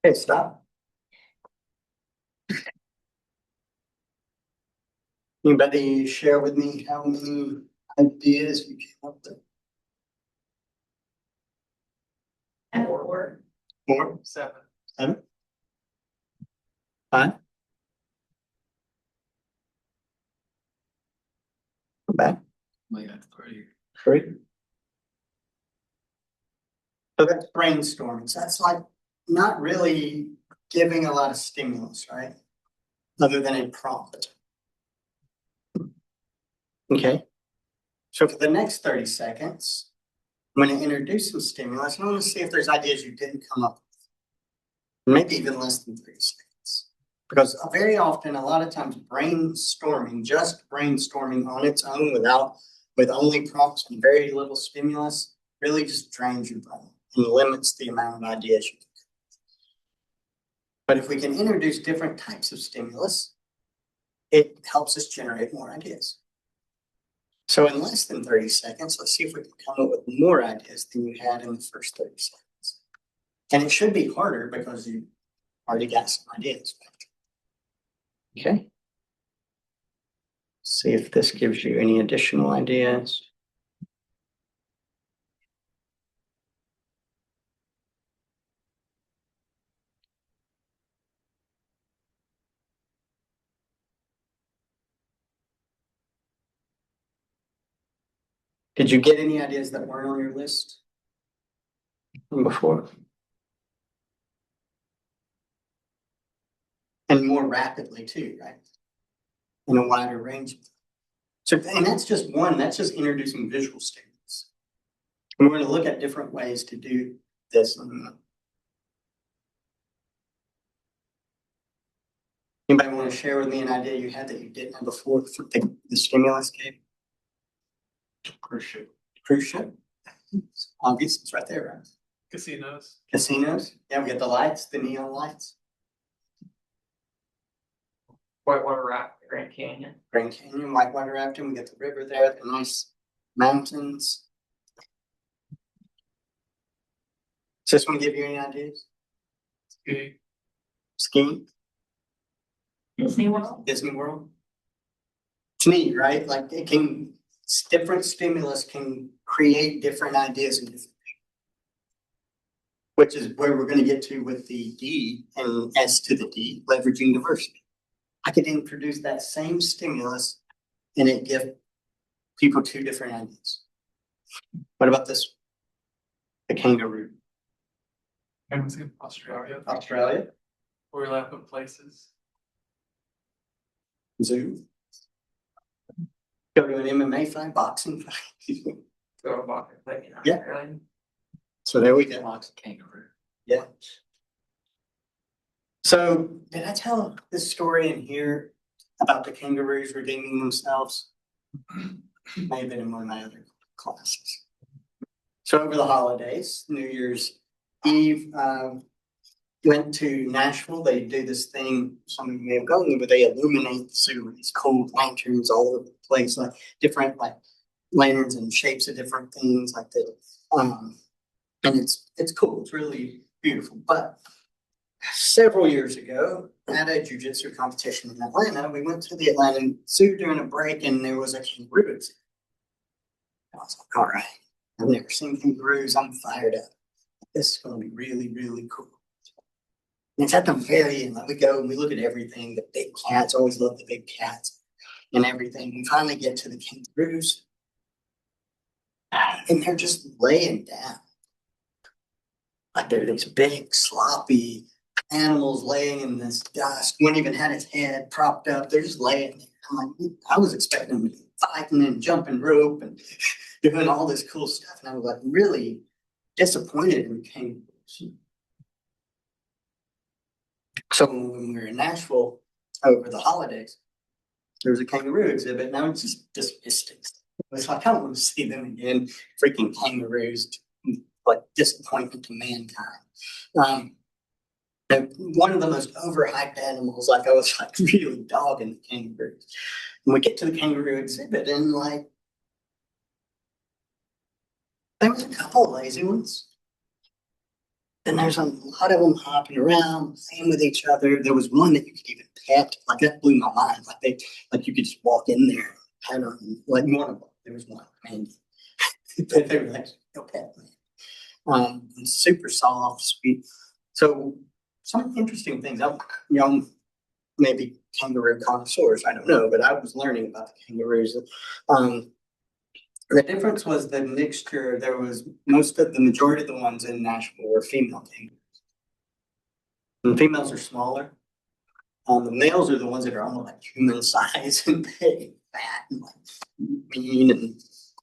Okay, stop. Anybody share with me how many ideas you came up with? Or More? 7. 7? 5? Come back. We got 3. 3? So that's brainstorming. So that's like not really giving a lot of stimulus, right? Other than a prompt. Okay. So for the next 30 seconds, I'm going to introduce some stimulus. And I want to see if there's ideas you didn't come up with. Maybe even less than 30 seconds. Because very often, a lot of times, brainstorming, just brainstorming on its own with only prompts and very little stimulus, really just drains your brain and limits the amount of ideas you can. But if we can introduce different types of stimulus, it helps us generate more ideas. So in less than 30 seconds, let's see if we can come up with more ideas than you had in the first 30 seconds. And it should be harder because you already got some ideas. Okay. See if this gives you any additional ideas. Did you get any ideas that weren't on your list from before? And more rapidly too, right? In a wider range. So, and that's just one, that's just introducing visual stimulus. And we're going to look at different ways to do this. Anybody want to share with me an idea you had that you didn't have before for the stimulus game? Cruise ship. Cruise ship? It's obvious, it's right there, right? Casinos. Casinos, yeah, we got the lights, the neon lights. Whitewater raft, Grand Canyon. Grand Canyon, whitewater rafting, we got the river there, the nice mountains. Does this one give you any ideas? Skiing. Skiing, Disney World. Disney World? It's neat, right? Like it can, different stimulus can create different ideas and different. Which is where we're gonna get to with the D and S to the D, leveraging diversity. I could introduce that same stimulus and it give people two different ideas. What about this? The kangaroo, I was in Australia. Australia, Overlapping places. zoo. Go to an MMA fight, boxing fight. Go to Baca Lake in Yeah. Australia. So there we go. Lots of kangaroo. Yeah. So did I tell this story in here about the kangaroos redeeming themselves? May have been in one of my other classes. So over the holidays, New Year's Eve, went to Nashville. They do this thing, some of you may have gone, where they illuminate the zoo with these cool lanterns all over the place, like different like lanterns and shapes of different things like that. And it's cool. It's really beautiful. But several years ago, at a jujitsu competition in Atlanta, we went to the Atlanta Zoo during a break, and there was a kangaroo exhibit. I was like, all right, I've never seen kangaroos. I'm fired up. This is going to be really, really cool. And it's at the very end. Like we go and we look at everything. The big cats, always love the big cats and everything. We finally get to the kangaroos, and they're just laying down. Like they're these big, sloppy animals laying in this dust. One even had its head propped up. They're just laying there. I'm like, I was expecting them to be fighting and jumping rope and doing all this cool stuff. And I was like really disappointed in kangaroos. So when we were in Nashville over the holidays, there was a kangaroo exhibit, and I was just dismissed it. It was like, I don't want to see them again. Freaking kangaroos, like disappointment to mankind. And one of the most overhyped animals, like I was like really dogging the kangaroos. And we get to the kangaroo exhibit, and like there was a couple of lazy ones. And there's a lot of them hopping around, playing with each other. There was one that you could even pet. Like that blew my mind. Like you could just walk in there, and pet them. Like one of them, there was one, Mandy. But they were like, no pet, man. And super soft, sweet. So some interesting things. Maybe kangaroo connoisseurs. I don't know, but I was learning about the kangaroos. The difference was the mixture. There was the majority of the ones in Nashville were female kangaroos. And the females are smaller. The males are the ones that are almost like human size and big, fat, and like mean and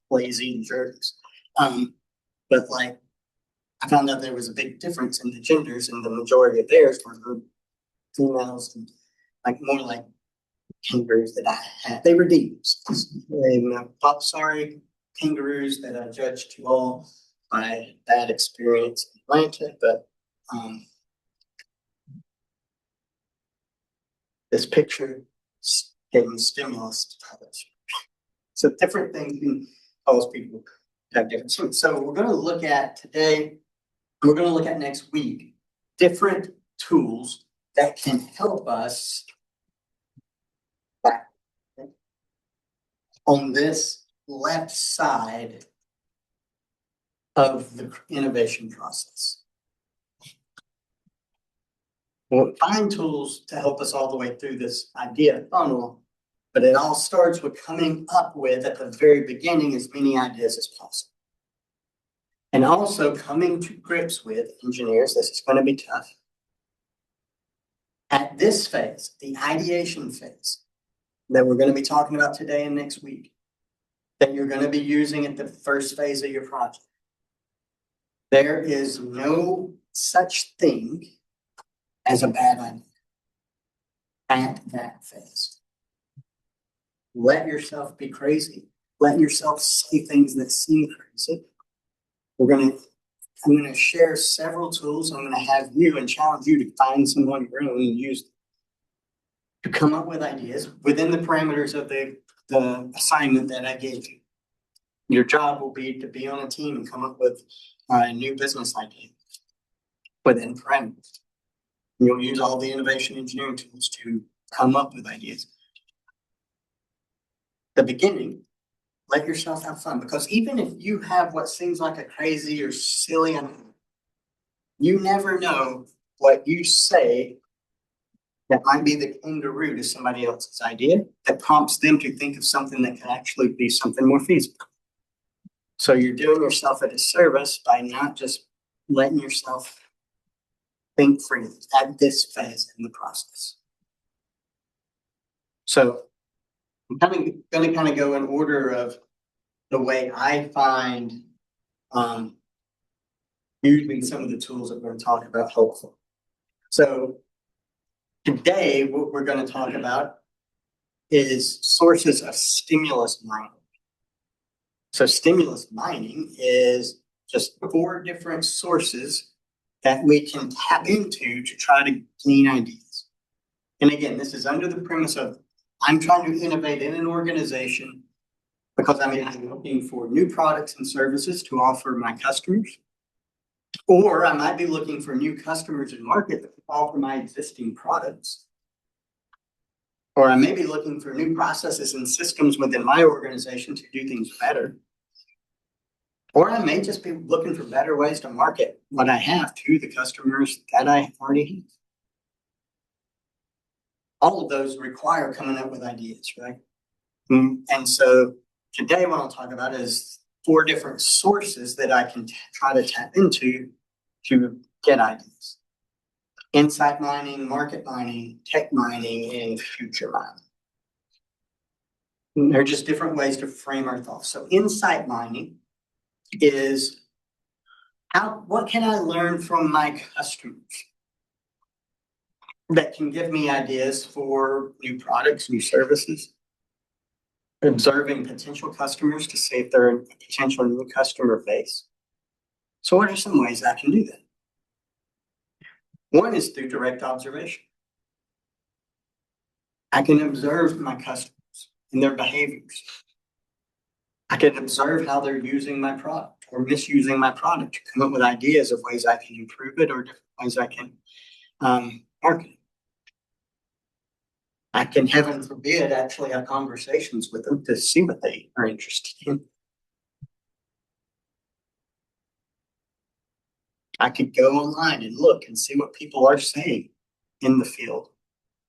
lazy and jerks. But like I found out there was a big difference in the genders, and the majority of theirs were the females and like more like kangaroos that I had. They were demons. Sorry, kangaroos that I judged you all by that experience in Atlanta, but this picture gave me stimulus to others. So different things can cause people to have different swings. So we're going to look at today, we're going to look at next week, different tools that can help us on this left side of the innovation process. We'll find tools to help us all the way through this idea funnel, but it all starts with coming up with, at the very beginning, as many ideas as possible. And also coming to grips with, engineers, this is going to be tough. At this phase, the ideation phase, that we're going to be talking about today and next week, that you're going to be using at the first phase of your project. There is no such thing as a bad idea. at that phase. Let yourself be crazy. Let yourself say things that seem crazy. I'm gonna share several tools. I'm gonna have you and challenge you to find someone your own and use them to come up with ideas within the parameters of the assignment that I gave you. Your job will be to be on a team and come up with a new business idea within parameters. You'll use all the innovation engineering tools to come up with ideas. The beginning, let yourself have fun, because even if you have what seems like a crazy or silly idea, you never know what you say that might be the kangaroo to somebody else's idea that prompts them to think of something that can actually be something more feasible. So you're doing yourself a disservice by not just letting yourself think freely at this phase in the process. So I'm going to go in order of the way I find using some of the tools that we're going to talk about helpful. So today, what we're going to talk about is sources of stimulus mining. So stimulus mining is just 4 different sources that we can tap into to try to glean ideas. And again, this is under the premise of I'm trying to innovate in an organization because I'm either looking for new products and services to offer my customers, or I might be looking for new customers in market that offer my existing products. Or I may be looking for new processes and systems within my organization to do things better. Or I may just be looking for better ways to market what I have to the customers that I already have. All of those require coming up with ideas, right? And so today what I'll talk about is 4 different sources that I can try to tap into to get ideas. Insight mining, market mining, tech mining, and future mining. And they're just different ways to frame our thoughts. So insight mining is what can I learn from my customers that can give me ideas for new products, new services? Observing potential customers to see if they're a potential new customer base. So what are some ways I can do that? One is through direct observation. I can observe my customers and their behaviors. I can observe how they're using my product or misusing my product to come up with ideas of ways I can improve it or different ways I can market it. I can, heaven forbid, actually have conversations with them to see what they are interested in. I could go online and look and see what people are saying in the field.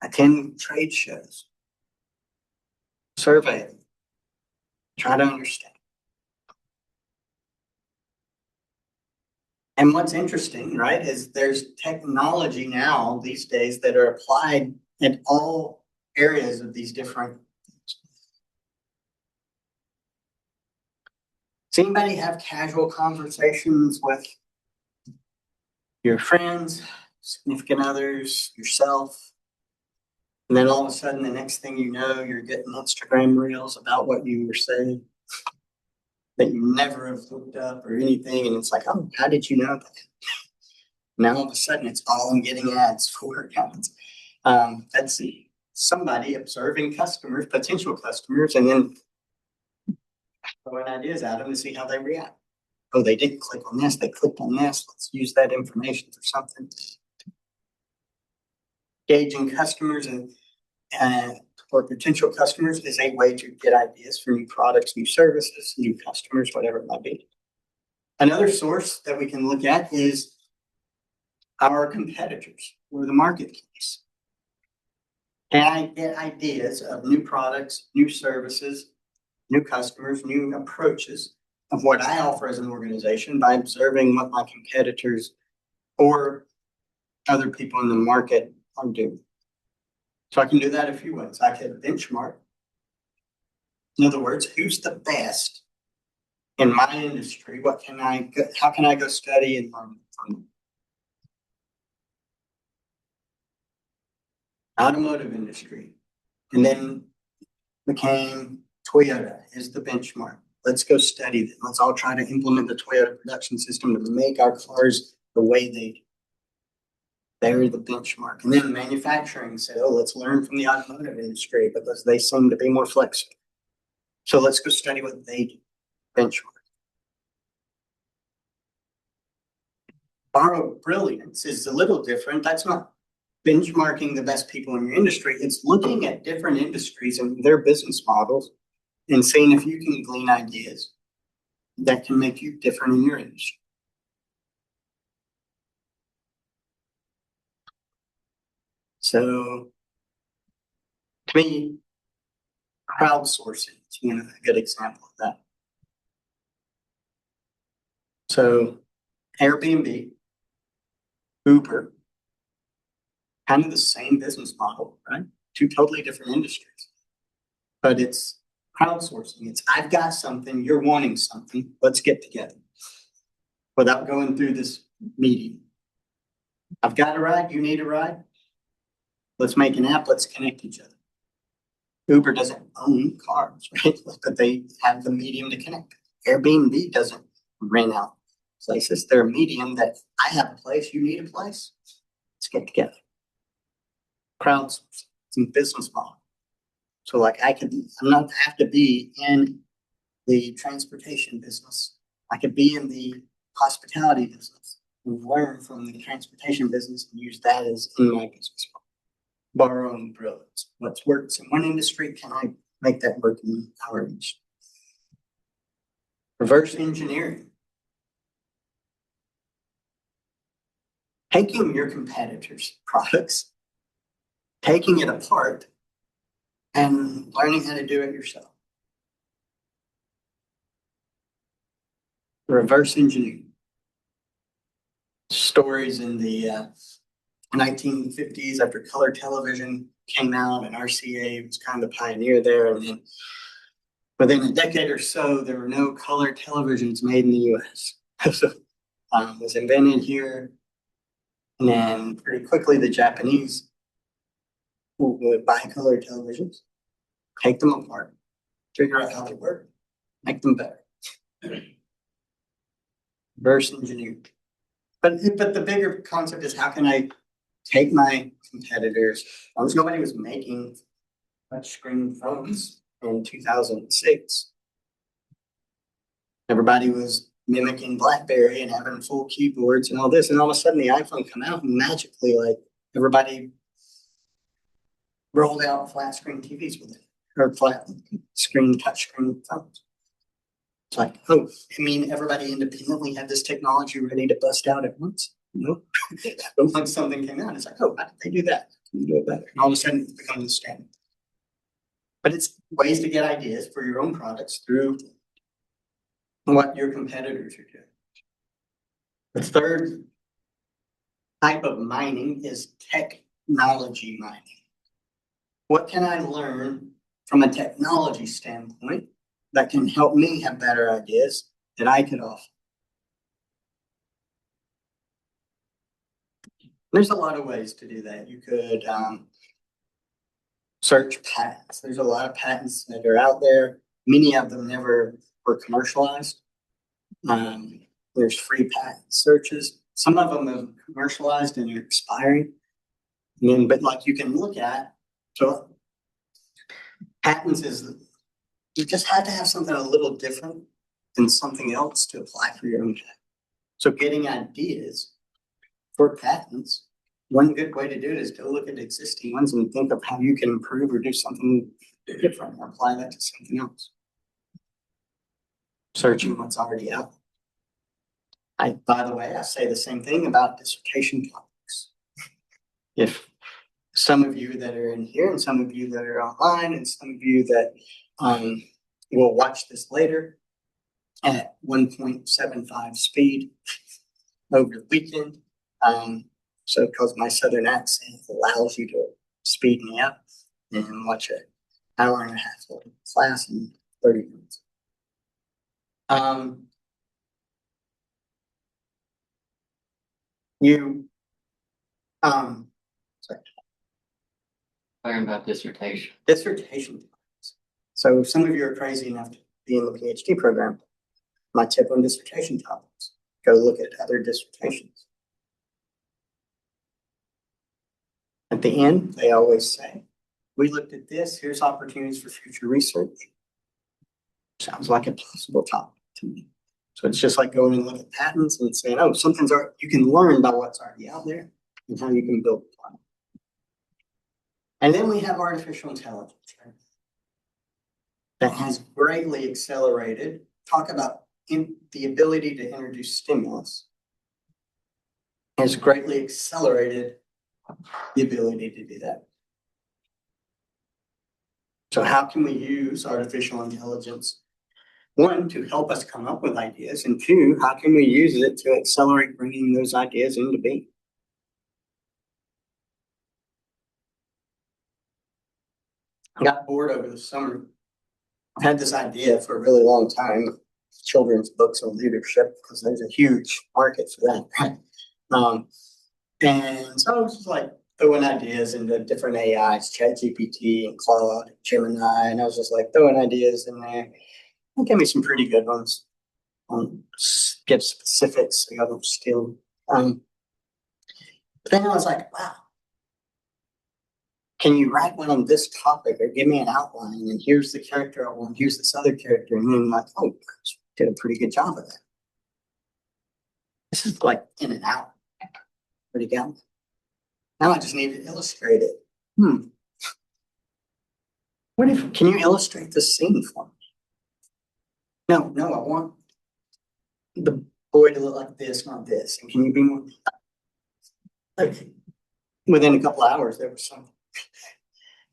Attend trade shows. Survey them. Try to understand. And what's interesting, right, is there's technology now these days that are applied in all areas of these different things. Does anybody have casual conversations with your friends, significant others, yourself? And then all of a sudden, the next thing you know, you're getting Instagram reels about what you were saying that you never have looked up or anything. And it's like, oh, how did you know that? Now all of a sudden, it's all I'm getting ads for accounts. That's somebody observing customers, potential customers, and then throwing ideas at them to see how they react. Oh, they didn't click on this, they clicked on this. Let's use that information for something. Gauging customers and or potential customers is a way to get ideas for new products, new services, new customers, whatever it might be. Another source that we can look at is our competitors or the marketplace. Can I get ideas of new products, new services, new customers, new approaches of what I offer as an organization by observing what my competitors or other people in the market are doing? So I can do that a few ways. I can benchmark. In other words, who's the best in my industry? How can I go study and learn from them? automotive industry, and then became Toyota is the benchmark. Let's go study them. Let's all try to implement the Toyota production system to make our cars the way they do. They're the benchmark. And then manufacturing said, oh, let's learn from the automotive industry because they seem to be more flexible. So let's go study what they do. Benchmark. Borrowed brilliance is a little different. That's not benchmarking the best people in your industry. It's looking at different industries and their business models and seeing if you can glean ideas that can make you different in your industry. So to me, crowdsourcing is a good example of that. So Airbnb, Uber, kind of the same business model, right? Two totally different industries. But it's crowdsourcing. It's I've got something, you're wanting something, let's get together. Without going through this meeting. I've got a ride, you need a ride. Let's make an app, let's connect each other. Uber doesn't own cars, right? But they have the medium to connect. Airbnb doesn't rent out places. They're a medium that I have a place, you need a place. Let's get together. Crowdsourcing, some business model. So like I'm not have to be in the transportation business. I could be in the hospitality business and learn from the transportation business and use that as in my business model. Borrowing brilliance. What works in one industry, can I make that work in our industry? Reverse engineering. Taking your competitors' products, taking it apart, and learning how to do it yourself. Reverse engineering. Stories in the 1950s after color television came out and RCA was kind of the pioneer there. And then within a decade or so, there were no color televisions made in the US. So it was invented here. And then pretty quickly, the Japanese would buy color televisions, take them apart, figure out how they work, make them better. Reverse engineering. But the bigger concept is how can I take my competitors, almost nobody was making touchscreen phones in 2006. Everybody was mimicking BlackBerry and having full keyboards and all this, and all of a sudden the iPhone come out and magically, like everybody rolled out flat screen TVs with it, or flat screen touchscreen phones. It's like, oh, you mean everybody independently had this technology ready to bust out at once? No. But once something came out, it's like, oh, how did they do that? Can you do it better? And all of a sudden it becomes the standard. But it's ways to get ideas for your own products through what your competitors are doing. The third type of mining is technology mining. What can I learn from a technology standpoint that can help me have better ideas that I could offer? There's a lot of ways to do that. You could search patents. There's a lot of patents that are out there. Many of them never were commercialized. There's free patent searches. Some of them have commercialized and are expiring. But like you can look at, so patents is, you just have to have something a little different than something else to apply for your own patent. So getting ideas for patents, one good way to do it is to look at existing ones and think of how you can improve or do something different or apply that to something else. Searching what's already out. By the way, I say the same thing about dissertation topics. If some of you that are in here and some of you that are online and some of you that will watch this later at 1.75 speed over the weekend. So because my Southern accent allows you to speed me up and watch an hour and a half of class in 30 minutes. Sorry. Talking about dissertation. Dissertation. topics. So if some of you are crazy enough to be in the PhD program, my tip on dissertation topics, go look at other dissertations. At the end, they always say, we looked at this, here's opportunities for future research. Sounds like a possible topic to me. So it's just like going and look at patents and saying, oh, something's already, you can learn about what's already out there and how you can build upon it. And then we have artificial intelligence, right? That has greatly accelerated, talk about the ability to introduce stimulus, has greatly accelerated the ability to do that. So how can we use artificial intelligence? One, to help us come up with ideas, and two, how can we use it to accelerate bringing those ideas into being? I got bored over the summer. I had this idea for a really long time, children's books on leadership, because there's a huge market for that, right? And so I was just like throwing ideas into different AIs, ChatGPT and Claude, Gemini, and I was just like throwing ideas in there. It gave me some pretty good ones. Give specifics so I don't steal. But then I was like, wow, can you write one on this topic or give me an outline? And here's the character I want, here's this other character. And then I'm like, oh, did a pretty good job of that. This is like in and out. Pretty good. Now I just need to illustrate it. What if, can you illustrate this scene for me? No, I want the boy to look like this, not this. And can you be more like within a couple of hours there was something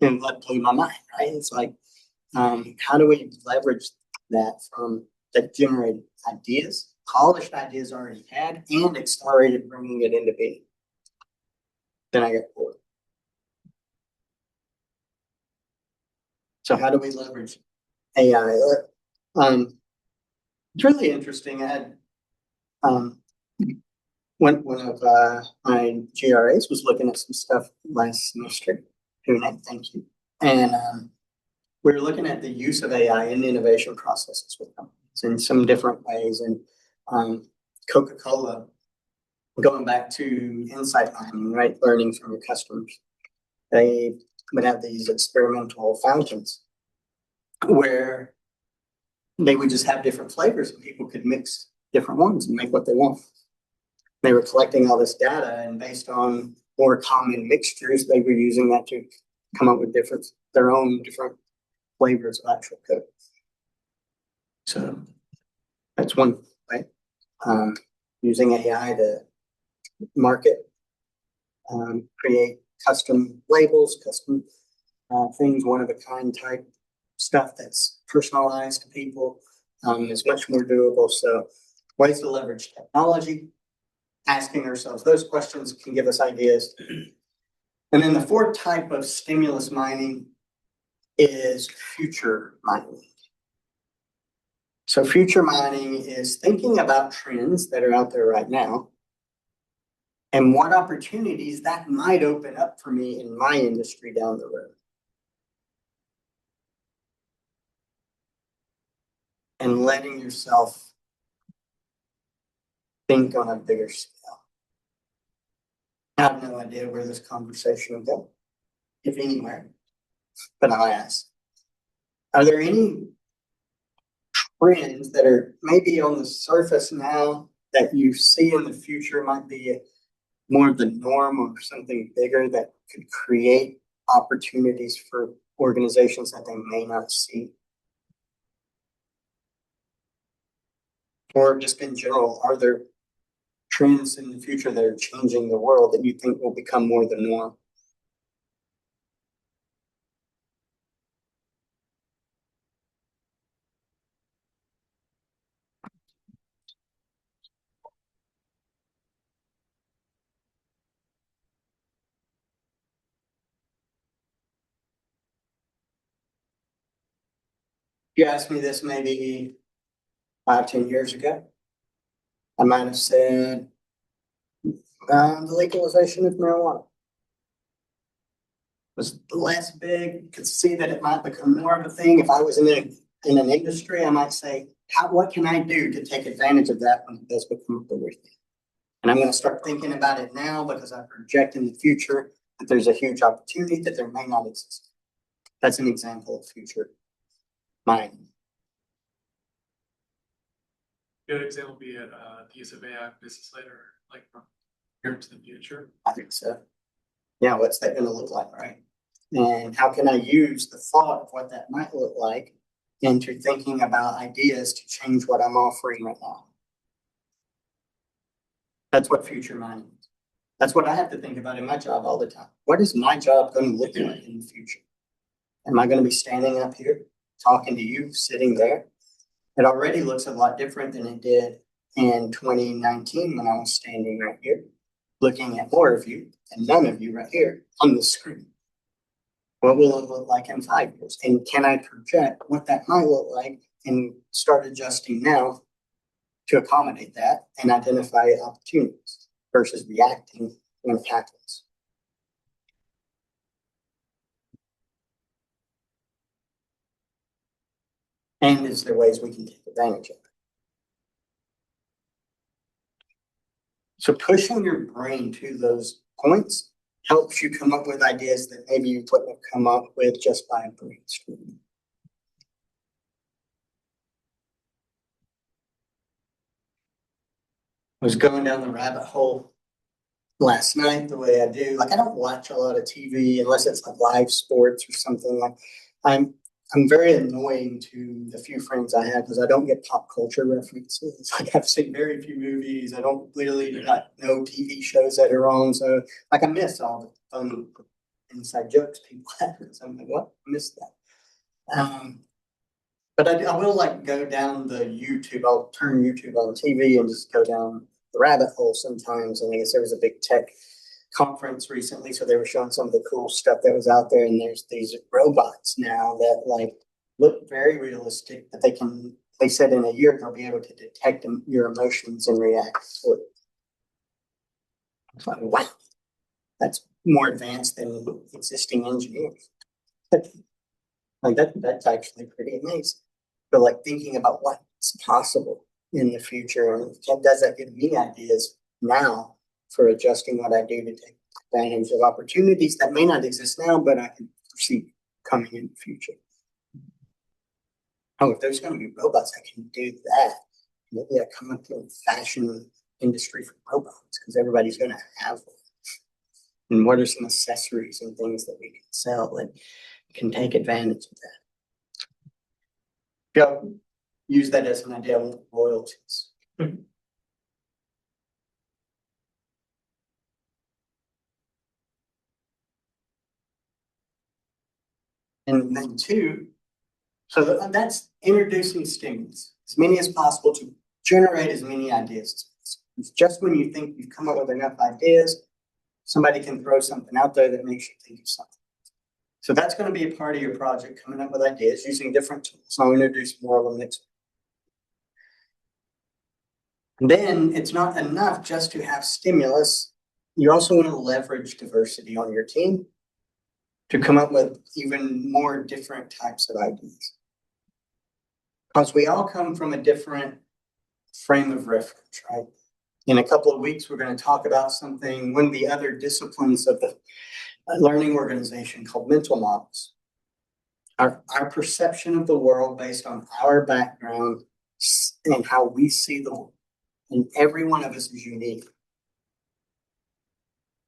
and that blew my mind, right? It's like how do we leverage that from that generated ideas, polished ideas already had, and accelerated bringing it into being? Then I got bored. So how do we leverage AI? It's really interesting. I had one of my GRAs was looking at some stuff last semester. Thank you. And we were looking at the use of AI in innovation processes with companies in some different ways. And Coca-Cola, going back to insight mining, right? Learning from your customers. They would have these experimental fountains where they would just have different flavors and people could mix different ones and make what they want. They were collecting all this data, and based on more common mixtures, they were using that to come up with their own different flavors of actual Coke. So that's one way. Using AI to market, create custom labels, custom things, one of a kind type stuff that's personalized to people is much more doable. So ways to leverage technology, asking ourselves those questions can give us ideas. And then the fourth type of stimulus mining is future mining. So future mining is thinking about trends that are out there right now and what opportunities that might open up for me in my industry down the road. And letting yourself think on a bigger scale. I have no idea where this conversation will go, if anywhere, but I'll ask. Are there any trends that are maybe on the surface now that you see in the future might be more of the norm or something bigger that could create opportunities for organizations that they may not see? Or just in general, are there trends in the future that are changing the world that you think will become more the norm? If you asked me this maybe 5-10 years ago, I might have said the legalization of marijuana. was less big, could see that it might become more of a thing. If I was in an industry, I might say, what can I do to take advantage of that when it does become a bigger thing? And I'm going to start thinking about it now because I project in the future that there's a huge opportunity that there may not exist. That's an example of future mining. Good example would be the use of AI business later, like from here to the future. I think so. Yeah, what's that going to look like, right? And how can I use the thought of what that might look like into thinking about ideas to change what I'm offering right now? That's what future mining is. That's what I have to think about in my job all the time. What is my job going to look like in the future? Am I going to be standing up here talking to you, sitting there? It already looks a lot different than it did in 2019 when I was standing right here, looking at more of you and none of you right here on the screen. What will it look like in 5 years? And can I project what that might look like and start adjusting now to accommodate that and identify opportunities versus reacting when it happens? And is there ways we can take advantage of it? So pushing your brain to those points helps you come up with ideas that maybe you wouldn't have come up with just by brainstorming. I was going down the rabbit hole last night the way I do. Like I don't watch a lot of TV unless it's like live sports or something. Like I'm very annoying to the few friends I have because I don't get pop culture references. Like I've seen very few movies. I don't literally not know TV shows that are on. So like I miss all the fun inside jokes people have. So I'm like, what? I missed that. But I will like go down the YouTube. I'll turn YouTube on TV and just go down the rabbit hole sometimes. And I guess there was a big tech conference recently, so they were showing some of the cool stuff that was out there. And there's these robots now that like look very realistic. That they said in a year they'll be able to detect your emotions and react to it. It's like, wow, that's more advanced than existing engineers. Like that's actually pretty amazing. But like thinking about what's possible in the future, and does that give me ideas now for adjusting what I do to take advantage of opportunities that may not exist now, but I can foresee coming in the future. Oh, if there's going to be robots that can do that, maybe I come up with a fashion industry for robots because everybody's going to have one. And what are some accessories and things that we can sell that can take advantage of that? Go use that as an idea of royalties. And then two, so that's introducing stimulus, as many as possible to generate as many ideas as possible. It's just when you think you've come up with enough ideas, somebody can throw something out there that makes you think of something. So that's going to be a part of your project, coming up with ideas using different tools. I'll introduce more of them next week. And then it's not enough just to have stimulus. You also want to leverage diversity on your team to come up with even more different types of ideas. Because we all come from a different frame of reference, right? In a couple of weeks, we're going to talk about something, one of the other disciplines of the learning organization called mental models. Our perception of the world based on our background and how we see the world. And every one of us is unique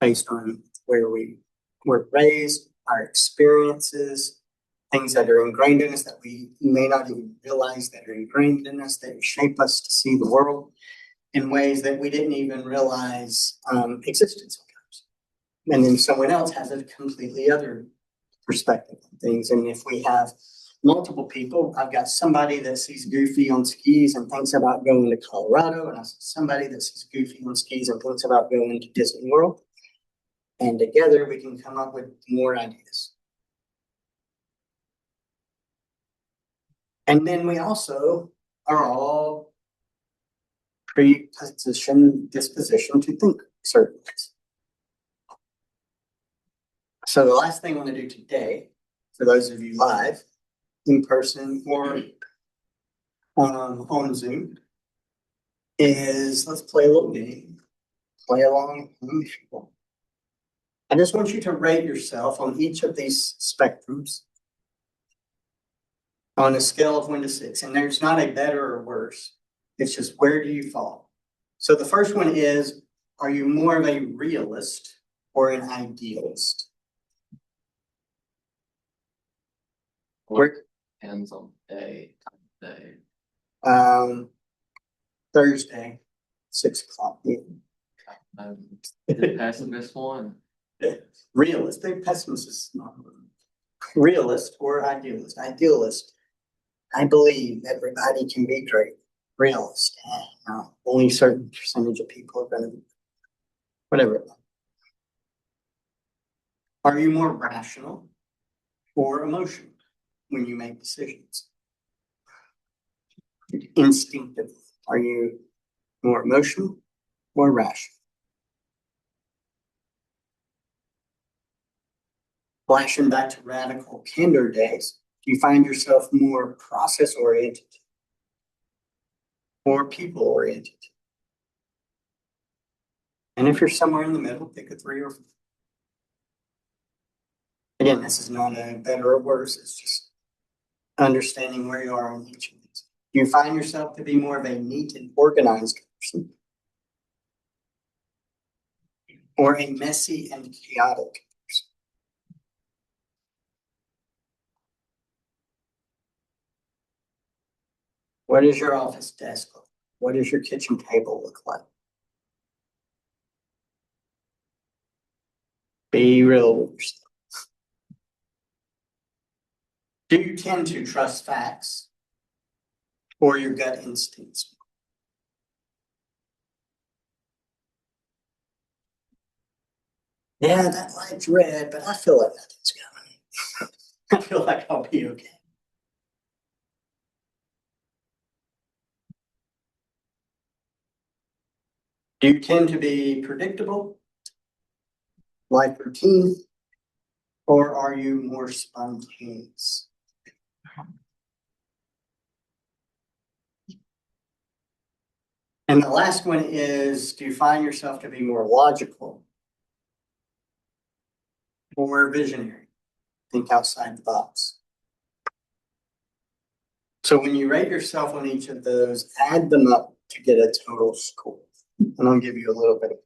based on where we were raised, our experiences, things that are ingrained in us that we may not even realize that are ingrained in us, that shape us to see the world in ways that we didn't even realize existed sometimes. And then someone else has a completely other perspective on things. And if we have multiple people, I've got somebody that sees Goofy on skis and thinks about going to Colorado, and I see somebody that sees Goofy on skis and thinks about going to Disney World. And together we can come up with more ideas. And then we also are all disposition to think certain ways. So the last thing I want to do today, for those of you live, in person or on Zoom, is let's play a little game. Play along. I just want you to rate yourself on each of these spectrums on a scale of 1 to 6. And there's not a better or worse. It's just where do you fall? So the first one is, are you more of a realist or an idealist? Where, Depends on the day, time of day. Thursday, 6 o'clock. The pessimist one. Realist, the pessimist is not realist or idealist. Idealist, I believe everybody can be great. Realist, only a certain percentage of people are going to be. Whatever. Are you more rational or emotional when you make decisions? Instinctive. Are you more emotional or rational? Flashing back to radical candor days, do you find yourself more process oriented or people oriented? And if you're somewhere in the middle, pick a 3 or 4. Again, this is not a better or worse, it's just understanding where you are on each of these. Do you find yourself to be more of a neat and organized person? Or a messy and chaotic person? What does your office desk look like? What does your kitchen table look like? Be real with yourself. Do you tend to trust facts or your gut instincts? Yeah, that light's red, but I feel like nothing's coming. I feel like I'll be okay. Do you tend to be predictable, like routine, or are you more spontaneous? And the last one is, do you find yourself to be more logical or visionary? Think outside the box. So when you rate yourself on each of those, add them up to get a total score. And I'll give you a little bit of.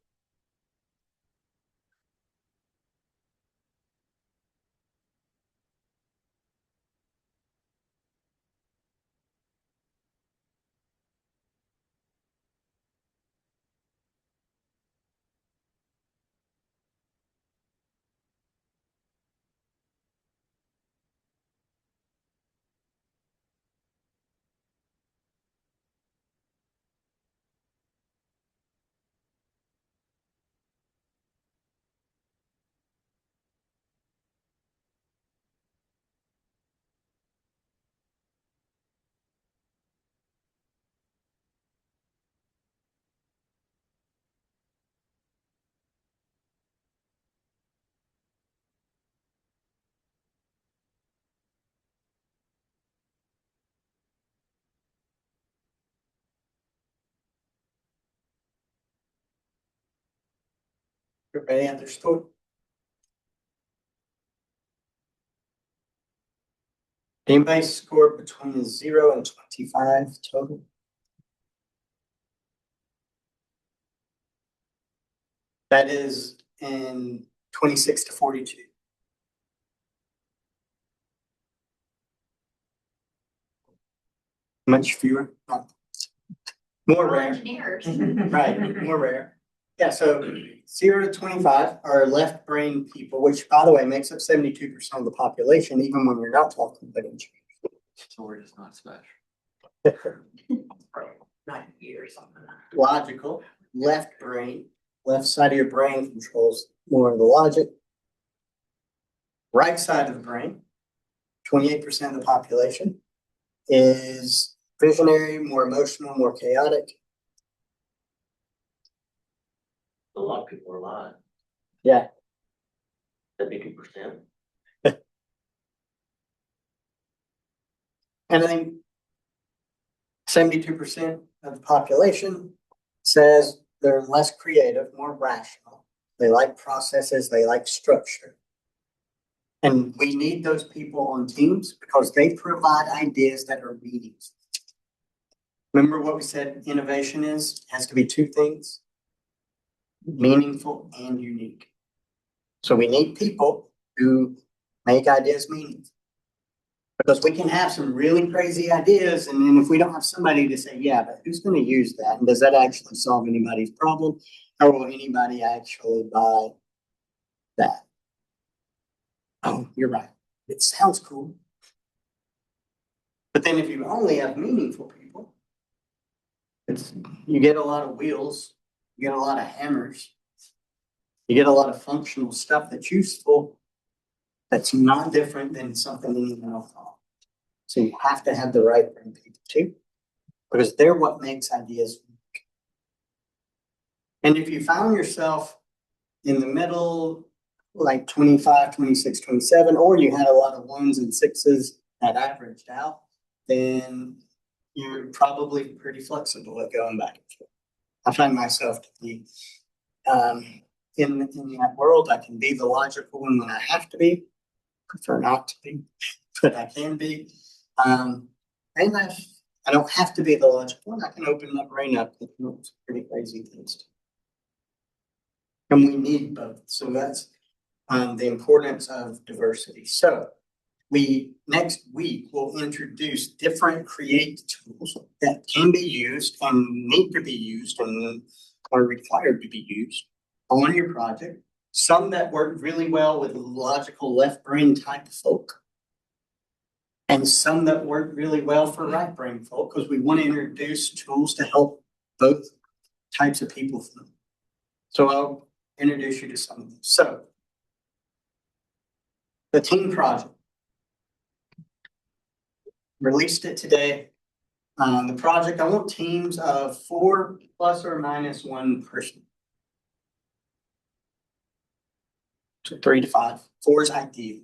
Everybody understood? Anybody score between 0 and 25 total? That is in 26 to 42. Much fewer. More We're all rare. engineers. Right, more rare. Yeah, so 0 to 25 are left brain people, which by the way makes up 72% of the population, even when you're not talking about engineers. So we're just not special. Not you or something. Logical, left brain, left side of your brain controls more of the logic. Right side of the brain, 28% of the population, is visionary, more emotional, more chaotic. A lot of people are lying. Yeah. 52%. And I think 72% of the population says they're less creative, more rational. They like processes, they like structure. And we need those people on teams because they provide ideas that are meaningful. Remember what we said innovation has to be two things, meaningful and unique. So we need people who make ideas meaningful. Because we can have some really crazy ideas, and then if we don't have somebody to say, yeah, but who's going to use that? And does that actually solve anybody's problem? Or will anybody actually buy that? Oh, you're right. It sounds cool. But then if you only have meaningful people, you get a lot of wheels, you get a lot of hammers, you get a lot of functional stuff that's useful, that's not different than something anyone else thought. So you have to have the right brain people too, because they're what makes ideas unique. And if you found yourself in the middle, like 25, 26, 27, or you had a lot of ones and sixes that averaged out, then you're probably pretty flexible at going back and forth. I find myself to be in that world. I can be the logical one when I have to be. Prefer not to be, but I can be. And I don't have to be the logical one. I can open my brain up to some pretty crazy things. And we need both. So that's the importance of diversity. So next week we'll introduce different create tools that can be used and need to be used and are required to be used on your project. Some that work really well with logical left brain type folk, and some that work really well for right brain folk, because we want to introduce tools to help both types of people. So I'll introduce you to some of them. So the team project. Released it today. The project, I want teams of 4 plus or minus 1 person. So 3 to 5. 4 is ideal.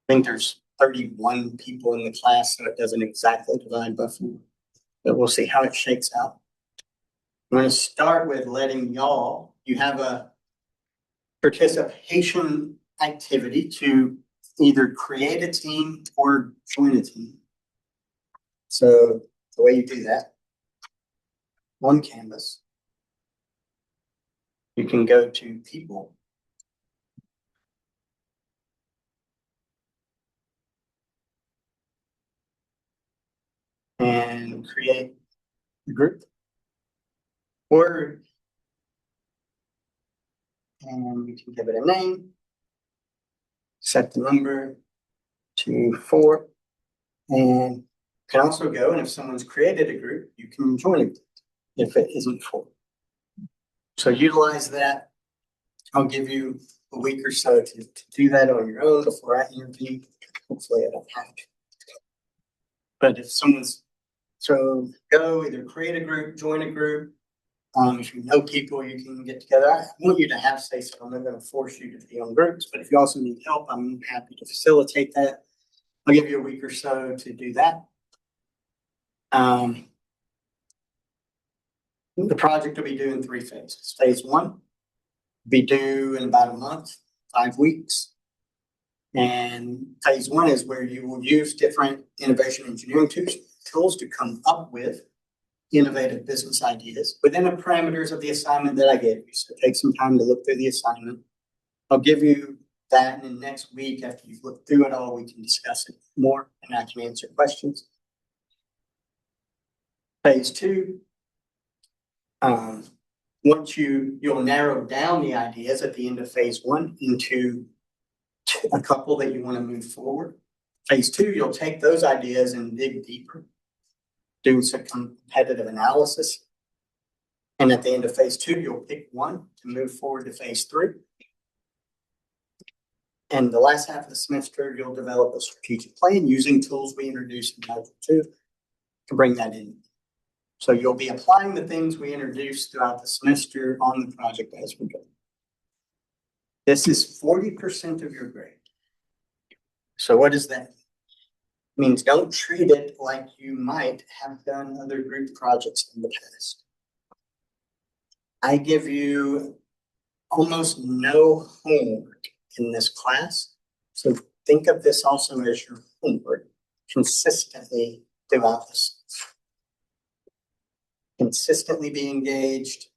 I think there's 31 people in the class, so it doesn't exactly divide by 4. But we'll see how it shakes out. I'm going to start with letting you have a participation activity to either create a team or join a team. So the way you do that, on Canvas, you can go to people. And create a group. And we can give it a name. Set the number to 4. And can also go, and if someone's created a group, you can join it if it isn't 4. So utilize that. I'll give you a week or so to do that on your own before I interview. Hopefully I don't have to. But if so go either create a group, join a group. If you know people, you can get together. I want you to have say so. I'm not going to force you to be on groups, but if you also need help, I'm happy to facilitate that. I'll give you a week or so to do that. The project will be due in 3 phases. Phase 1 will be due in about a month, 5 weeks. And phase 1 is where you will use different innovation engineering tools to come up with innovative business ideas within the parameters of the assignment that I gave you. So take some time to look through the assignment. I'll give you that, and then next week, after you've looked through it all, we can discuss it more and I can answer questions. Phase 2, once you'll narrow down the ideas at the end of phase 1 into a couple that you want to move forward. Phase 2, you'll take those ideas and dig deeper, do some competitive analysis. And at the end of phase 2, you'll pick one to move forward to phase 3. And the last half of the semester, you'll develop a strategic plan using tools we introduced in Module 2 to bring that in. So you'll be applying the things we introduced throughout the semester on the project as we go. This is 40% of your grade. So what does that mean? Means don't treat it like you might have done other group projects in the past. I give you almost no homework in this class. So think of this also as your homework consistently throughout this. Consistently be engaged.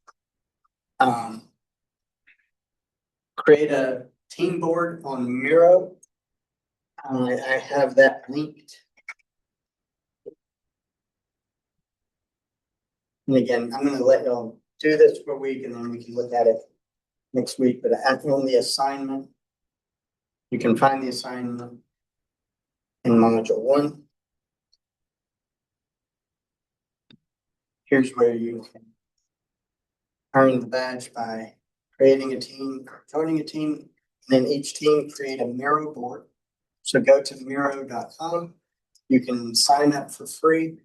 Create a team board on Miro. I have that linked. And again, I'm gonna let y'all do this for a week and then we can look at it next week, but on the assignment, you can find the assignment in module 1. Here's where you can earn the badge by creating a team, joining a team, and then each team create a Miro board. So go to Miro.com. You can sign up for free.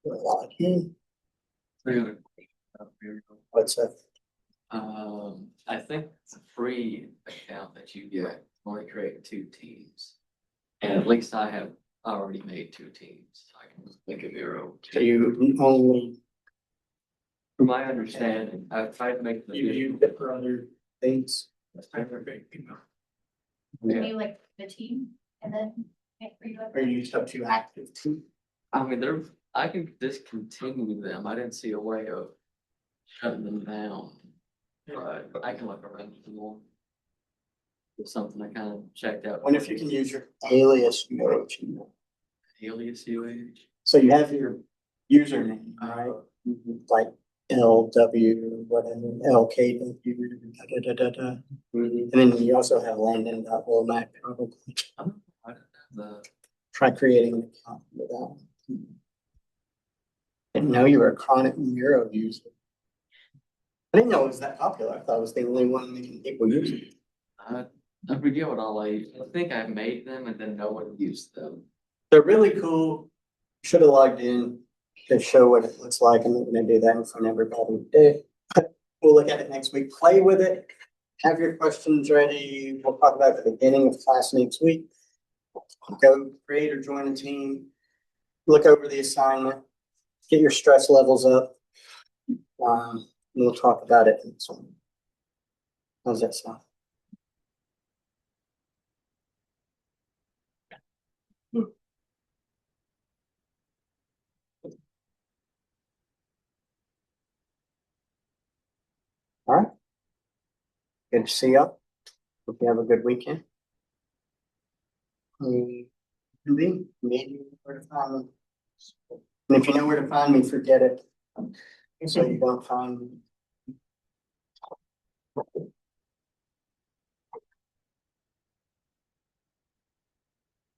Log in. What's up? I think it's a free account that you get when you create 2 teams. And at least I already made 2 teams. I can make a Miro. So you only, From my understanding, I've tried to make the. you use it for other things. That's my favorite, you know. Can Yeah. you like the team and then make for you? Or you used up to active team. I mean, I can discontinue them. I didn't see a way of shutting them down. But I can look around for more. It's something I kind of checked out. What if you can use your alias Miro team? Alias UH? So you have your username, right? Like LW, whatever, LKW, da, da, da, da. And then you also have Landon.Womack probably. The, Try creating an account with that. Didn't know you were a chronic Miro user. I didn't know it was that popular. I thought it was the only one making people use it. I forget what all I think I made them and then no one used them. They're really cool. Should have logged in to show what it looks like. I'm not gonna do that in front of everybody today. We'll look at it next week. Play with it. Have your questions ready. We'll talk about the beginning of class next week. Go create or join a team. Look over the assignment. Get your stress levels up. We'll talk about it next one. How's that sound? All right. Good to see you. Hope you have a good weekend. Maybe where to find me. And if you know where to find me, forget it. So you don't find me.